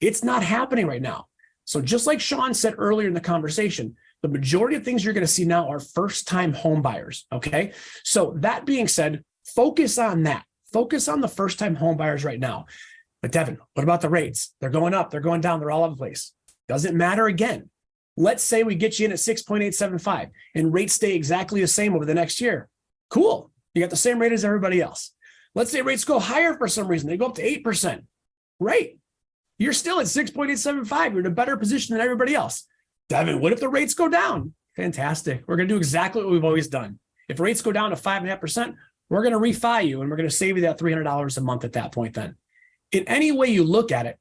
It's not happening right now. So just like Shaun said earlier in the conversation, the majority of things you're going to see now are first-time home buyers, okay? So that being said, focus on that. Focus on the first-time home buyers right now. But Devon, what about the rates? They're going up, they're going down, they're all over the place. Doesn't matter again. Let's say we get you in at 6.875 and rates stay exactly the same over the next year. Cool. You got the same rate as everybody else. Let's say rates go higher for some reason. They go up to 8%. Great. You're still at 6.875. You're in a better position than everybody else. Devon, what if the rates go down? Fantastic. We're going to do exactly what we've always done. If rates go down to 5.5%, we're going to refi you and we're going to save you that $300 a month at that point then. In any way you look at it,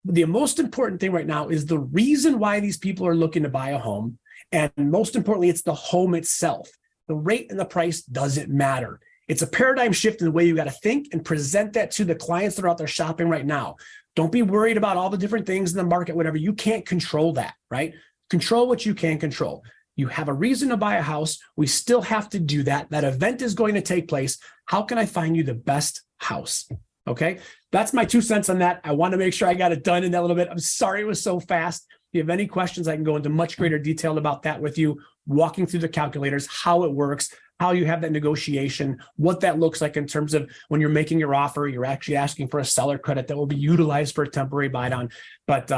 the most important thing right now is the reason why these people are looking to buy a home. And most importantly, it's the home itself. The rate and the price doesn't matter. It's a paradigm shift in the way you got to think and present that to the clients that are out there shopping right now. Don't be worried about all the different things in the market, whatever. You can't control that, right? Control what you can control. You have a reason to buy a house. We still have to do that. That event is going to take place. How can I find you the best house? Okay. That's my 2 cents on that. I want to make sure I got it done in that little bit. I'm sorry it was so fast. If you have any questions, I can go into much greater detail about that with you, walking through the calculators, how it works, how you have that negotiation, what that looks like in terms of when you're making your offer, you're actually asking for a seller credit that will be utilized for a temporary buy down. But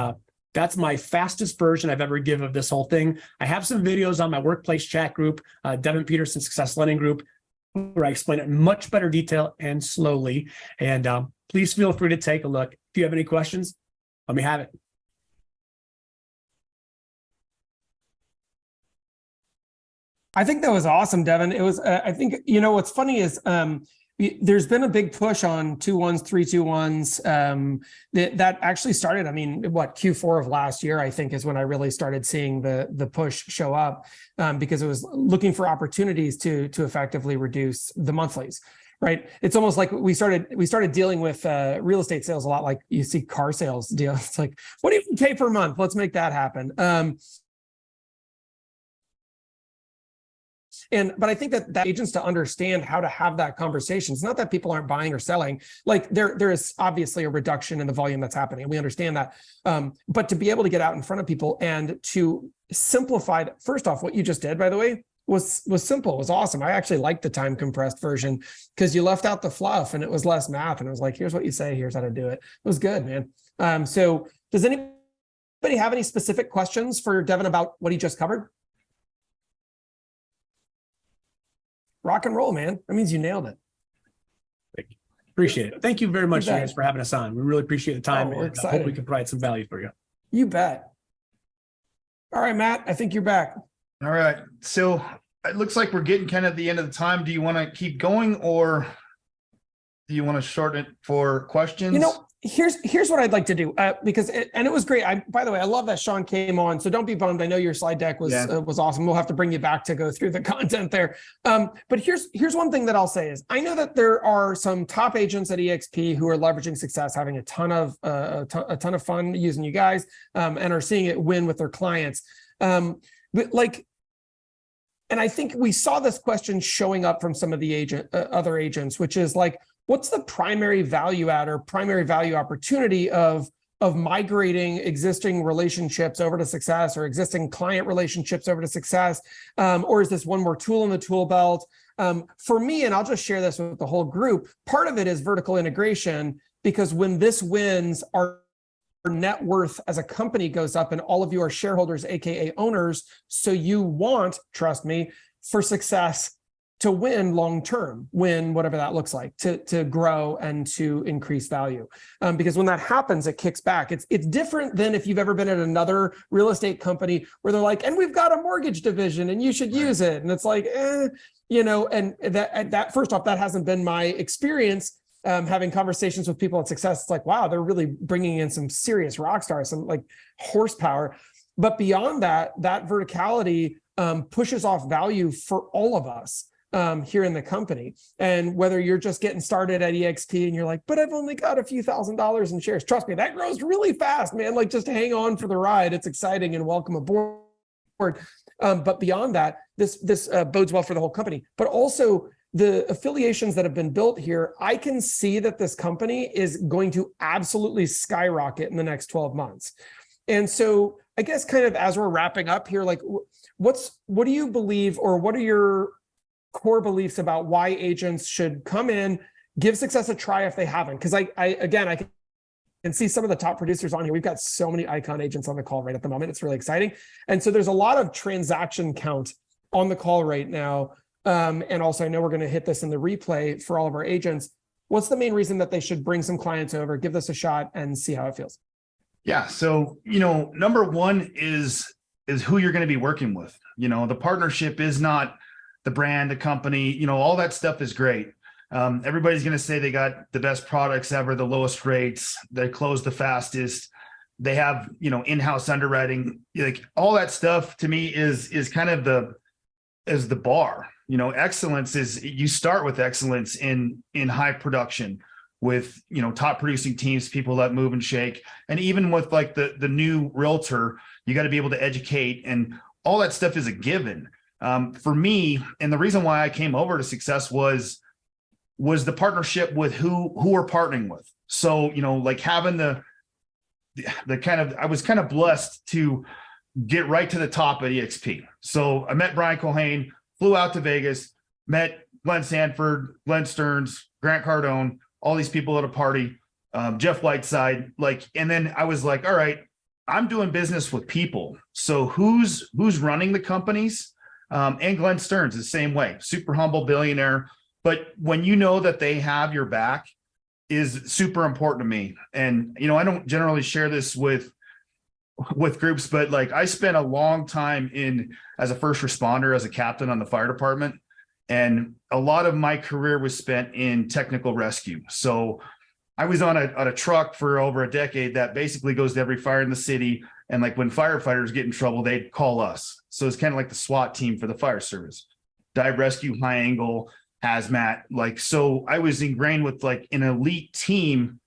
that's my fastest version I've ever given of this whole thing. I have some videos on my workplace chat group, Devon Peterson Success Lending Group, where I explain it in much better detail and slowly. And please feel free to take a look. If you have any questions, let me have it. I think that was awesome, Devon. It was, I think, you know, what's funny is there's been a big push on 2-1s, 3-2-1s. That actually started, I mean, Q4 of last year, I think, is when I really started seeing the push show up, because it was looking for opportunities to effectively reduce the monthlies. Right. It's almost like we started dealing with real estate sales a lot like you see car sales deal. It's like, what do you pay per month? Let's make that happen. But I think that agents to understand how to have that conversation. It's not that people aren't buying or selling. Like there is obviously a reduction in the volume that's happening. We understand that. But to be able to get out in front of people and to simplify, first off, what you just did, by the way, was simple. It was awesome. I actually liked the time compressed version because you left out the fluff and it was less math. And it was like, here's what you say, here's how to do it. It was good, man. So does anybody have any specific questions for Devon about what he just covered? Rock and roll, man. That means you nailed it. Thank you. Appreciate it. Thank you very much, guys, for having us on. We really appreciate the time. We're excited. I hope we can provide some value for you. You bet. All right, Matt, I think you're back. All right. So it looks like we're getting kind of the end of the time. Do you want to keep going or do you want to shorten it for questions? You know, here's what I'd like to do, because it was great. By the way, I love that Shaun came on. So don't be bummed. I know your slide deck was was awesome. We'll have to bring you back to go through the content there. But here's one thing that I'll say is I know that there are some top agents at EXP who are leveraging success, having a ton of fun using you guys, and are seeing it win with their clients. But like, and I think we saw this question showing up from some of the other agents, which is like, what's the primary value add or primary value opportunity of migrating existing relationships over to success, or existing client relationships over to success? Or is this one more tool in the tool belt? For me, and I'll just share this with the whole group, part of it is vertical integration, because when this wins, our net worth as a company goes up, and all of you are shareholders, AKA owners. So you want, trust me, for success to win long-term, win whatever that looks like, to grow and to increase value. Because when that happens, it kicks back. It's different than if you've ever been at another real estate company where they're like, and we've got a mortgage division and you should use it. And it's like, and that first off, that hasn't been my experience. Having conversations with people at Success, it's like, wow, they're really bringing in some serious rock stars, some like horsepower. But beyond that, that verticality pushes off value for all of us here in the company. And whether you're just getting started at EXP and you're like, but I've only got a few $1,000s in shares. Trust me, that grows really fast, man. Like, just hang on for the ride. It's exciting, and welcome aboard. But beyond that, this bodes well for the whole company. But also the affiliations that have been built here, I can see that this company is going to absolutely skyrocket in the next 12 months. And so I guess kind of as we're wrapping up here, like what do you believe, or what are your core beliefs about why agents should come in, give Success a try if they haven't? Because I can see some of the top producers on here. We've got so many icon agents on the call right at the moment. It's really exciting. And so there's a lot of transaction count on the call right now. And also, I know we're going to hit this in the replay for all of our agents. What's the main reason that they should bring some clients over, give this a shot, and see how it feels? Yeah. So, number one is who you're going to be working with. The partnership is not the brand, the company, all that stuff is great. Everybody's going to say they got the best products ever, the lowest rates, they close the fastest, they have, in-house underwriting, like all that stuff to me is kind of the bar. Excellence is, you start with excellence in high production with, top producing teams, people that move and shake. And even with like the new realtor, you got to be able to educate, and all that stuff is a given. For me, and the reason why I came over to Success was the partnership with who we're partnering with. So, like having the kind of, I was kind of blessed to get right to the top at EXP. So I met Brian Culhane, flew out to Vegas, met Glenn Sanford, Glenn Stearns, Grant Cardone, all these people at a party, Jeff Whiteside, and then I was like, all right, I'm doing business with people. So who's running the companies? And Glenn Stearns the same way, super humble billionaire. But when you know that they have your back is super important to me. And, I don't generally share this with groups, but like I spent a long time as a first responder, as a captain on the fire department. And a lot of my career was spent in technical rescue. So I was on a truck for over a decade that basically goes to every fire in the city. And like when firefighters get in trouble, they'd call us. So it's kind of like the SWAT team for the fire service, dive rescue, high angle, hazmat. So I was ingrained with like an elite team.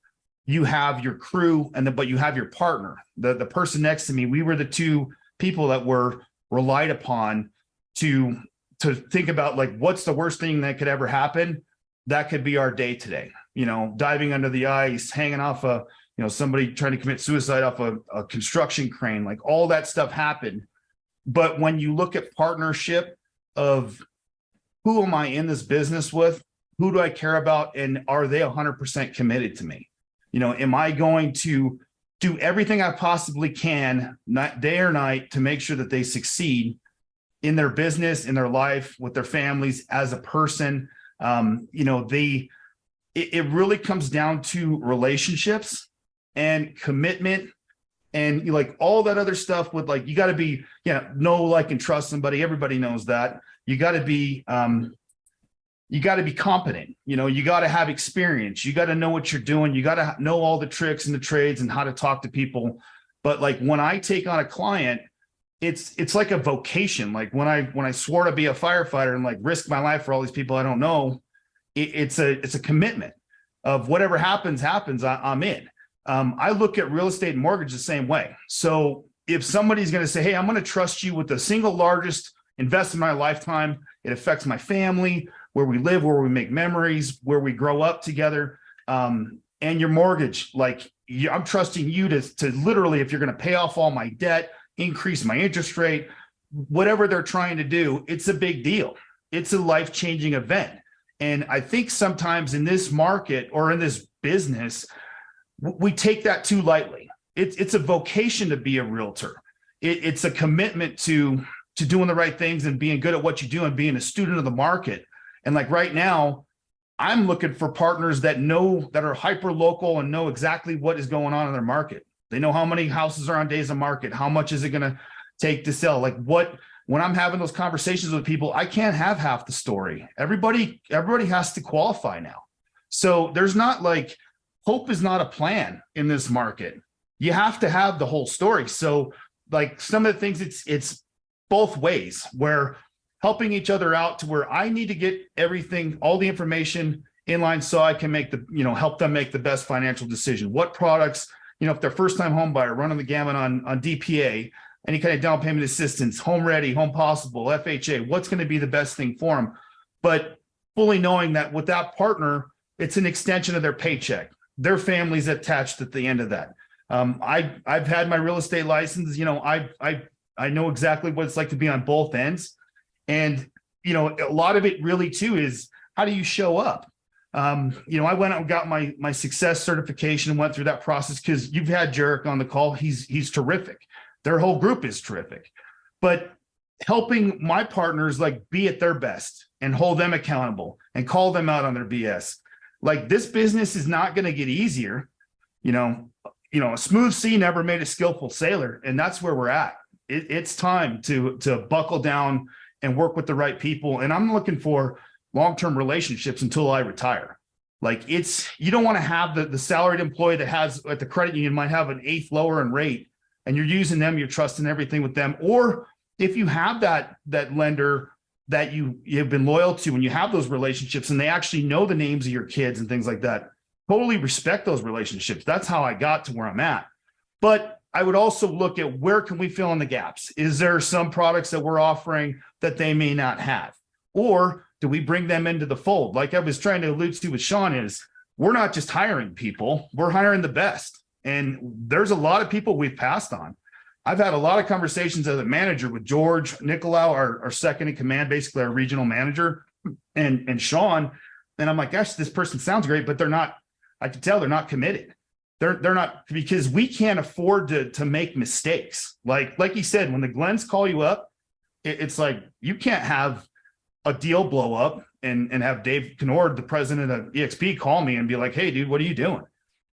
You have your crew, but you have your partner, the person next to me. We were the two people that were relied upon to think about like, what's the worst thing that could ever happen? That could be our day today, diving under the ice, hanging off somebody trying to commit suicide off a construction crane, like all that stuff happened. But when you look at partnership of who am I in this business with, who do I care about? And are they 100% committed to me? Am I going to do everything I possibly can, not day or night, to make sure that they succeed in their business, in their life, with their families, as a person? It really comes down to relationships and commitment, and like all that other stuff with like, you got to be, know, like, and trust somebody. Everybody knows that. You got to be, you got to be competent. You got to have experience. You got to know what you're doing. You got to know all the tricks and the trades and how to talk to people. But like when I take on a client, it's like a vocation. Like when I swore to be a firefighter and like risk my life for all these people I don't know, it's a commitment of whatever happens, I'm in. I look at real estate and mortgage the same way. So if somebody's going to say, hey, I'm going to trust you with the single largest investment in my lifetime, it affects my family, where we live, where we make memories, where we grow up together, and your mortgage, like I'm trusting you to literally, if you're going to pay off all my debt, increase my interest rate, whatever they're trying to do, it's a big deal. It's a life-changing event. And I think sometimes in this market or in this business, we take that too lightly. It's a vocation to be a realtor. It's a commitment to doing the right things and being good at what you do and being a student of the market. And like right now, I'm looking for partners that are hyper local and know exactly what is going on in their market. They know how many houses are on days of market. How much is it going to take to sell? Like when I'm having those conversations with people, I can't have half the story. Everybody has to qualify now. So there's not like, hope is not a plan in this market. You have to have the whole story. So like some of the things, it's both ways, where helping each other out to where I need to get everything, all the information in line so I can help them make the best financial decision. What products, if they're first time home buyer, running the gamut on DPA, any kind of down payment assistance, home ready, home possible, FHA, what's going to be the best thing for them? But fully knowing that with that partner, it's an extension of their paycheck. Their family's attached at the end of that. I've had my real estate license. I know exactly what it's like to be on both ends. And, a lot of it really too is how do you show up? I went out and got my success certification and went through that process because you've had Jarek on the call. He's terrific. Their whole group is terrific. But helping my partners like be at their best and hold them accountable and call them out on their BS. Like this business is not going to get easier. A smooth sea never made a skillful sailor. And that's where we're at. It's time to buckle down and work with the right people. And I'm looking for long-term relationships until I retire. Like you don't want to have the salaried employee that has at the credit union might have an eighth lower in rate and you're using them, you're trusting everything with them. Or if you have that lender that you've been loyal to and you have those relationships and they actually know the names of your kids and things like that, totally respect those relationships. That's how I got to where I'm at. But I would also look at where can we fill in the gaps? Is there some products that we're offering that they may not have? Or do we bring them into the fold? Like I was trying to allude to with Shaun is we're not just hiring people, we're hiring the best. And there's a lot of people we've passed on. I've had a lot of conversations as a manager with George Nicolau, our second in command, basically our regional manager, and Shaun. And I'm like, gosh, this person sounds great, but I can tell they're not committed. They're not, because we can't afford to make mistakes. Like you said, when the Glens call you up, it's like you can't have a deal blow up and have Dave Kennord, the president of EXP, call me and be like, hey, dude, what are you doing?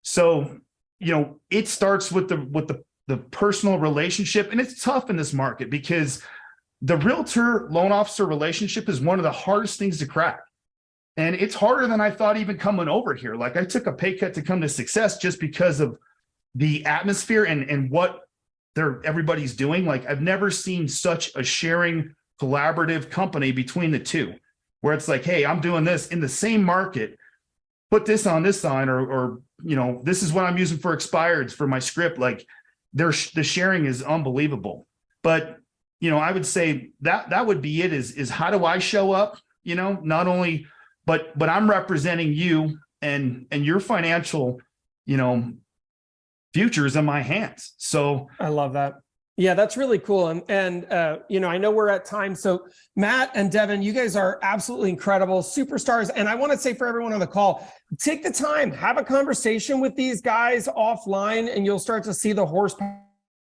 So, it starts with the personal relationship. And it's tough in this market because the realtor loan officer relationship is one of the hardest things to crack. And it's harder than I thought even coming over here. Like I took a pay cut to come to success just because of the atmosphere and what everybody's doing. Like I've never seen such a sharing, collaborative company between the two, where it's like, hey, I'm doing this in the same market, put this on this sign, or this is what I'm using for expireds for my script. Like the sharing is unbelievable. But I would say that would be it. Is how do I show up? Not only. But I'm representing you and your financial, future is in my hands. So I love that. Yeah, that's really cool. And I know we're at time. So Matt and Devon, you guys are absolutely incredible superstars. And I want to say for everyone on the call, take the time, have a conversation with these guys offline, and you'll start to see the horsepower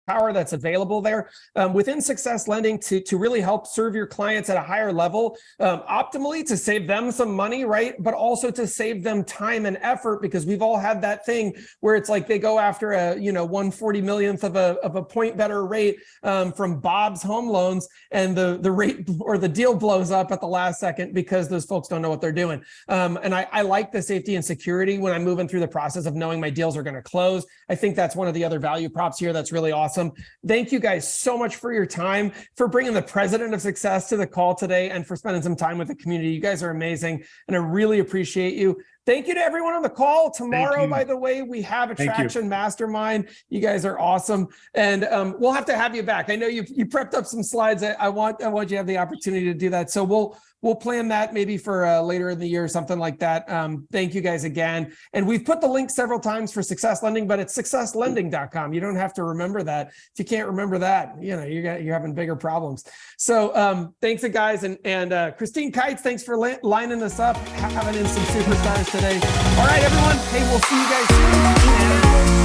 power that's available there within Success Lending to really help serve your clients at a higher level, optimally to save them some money, right? But also to save them time and effort, because we've all had that thing where it's like they go after a 1/40 millionth of a point better rate from Bob's Home Loans, and the rate or the deal blows up at the last second because those folks don't know what they're doing. And I like the safety and security when I'm moving through the process of knowing my deals are going to close. I think that's one of the other value props here that's really awesome. Thank you guys so much for your time, for bringing the president of Success to the call today, and for spending some time with the community. You guys are amazing, and I really appreciate you. Thank you to everyone on the call. Tomorrow, by the way, we have Attraction Mastermind. You guys are awesome, and we'll have to have you back. I know you prepped up some slides. I want you to have the opportunity to do that. So we'll plan that maybe for later in the year or something like that. Thank you guys again. And we've put the link several times for Success Lending, but it's successlending.com. You don't have to remember that. If you can't remember that, you're having bigger problems. So thanks, guys. And Christine Kites, thanks for lining us up, having in some superstars today. All right, everyone. Hey, we'll see you guys soon.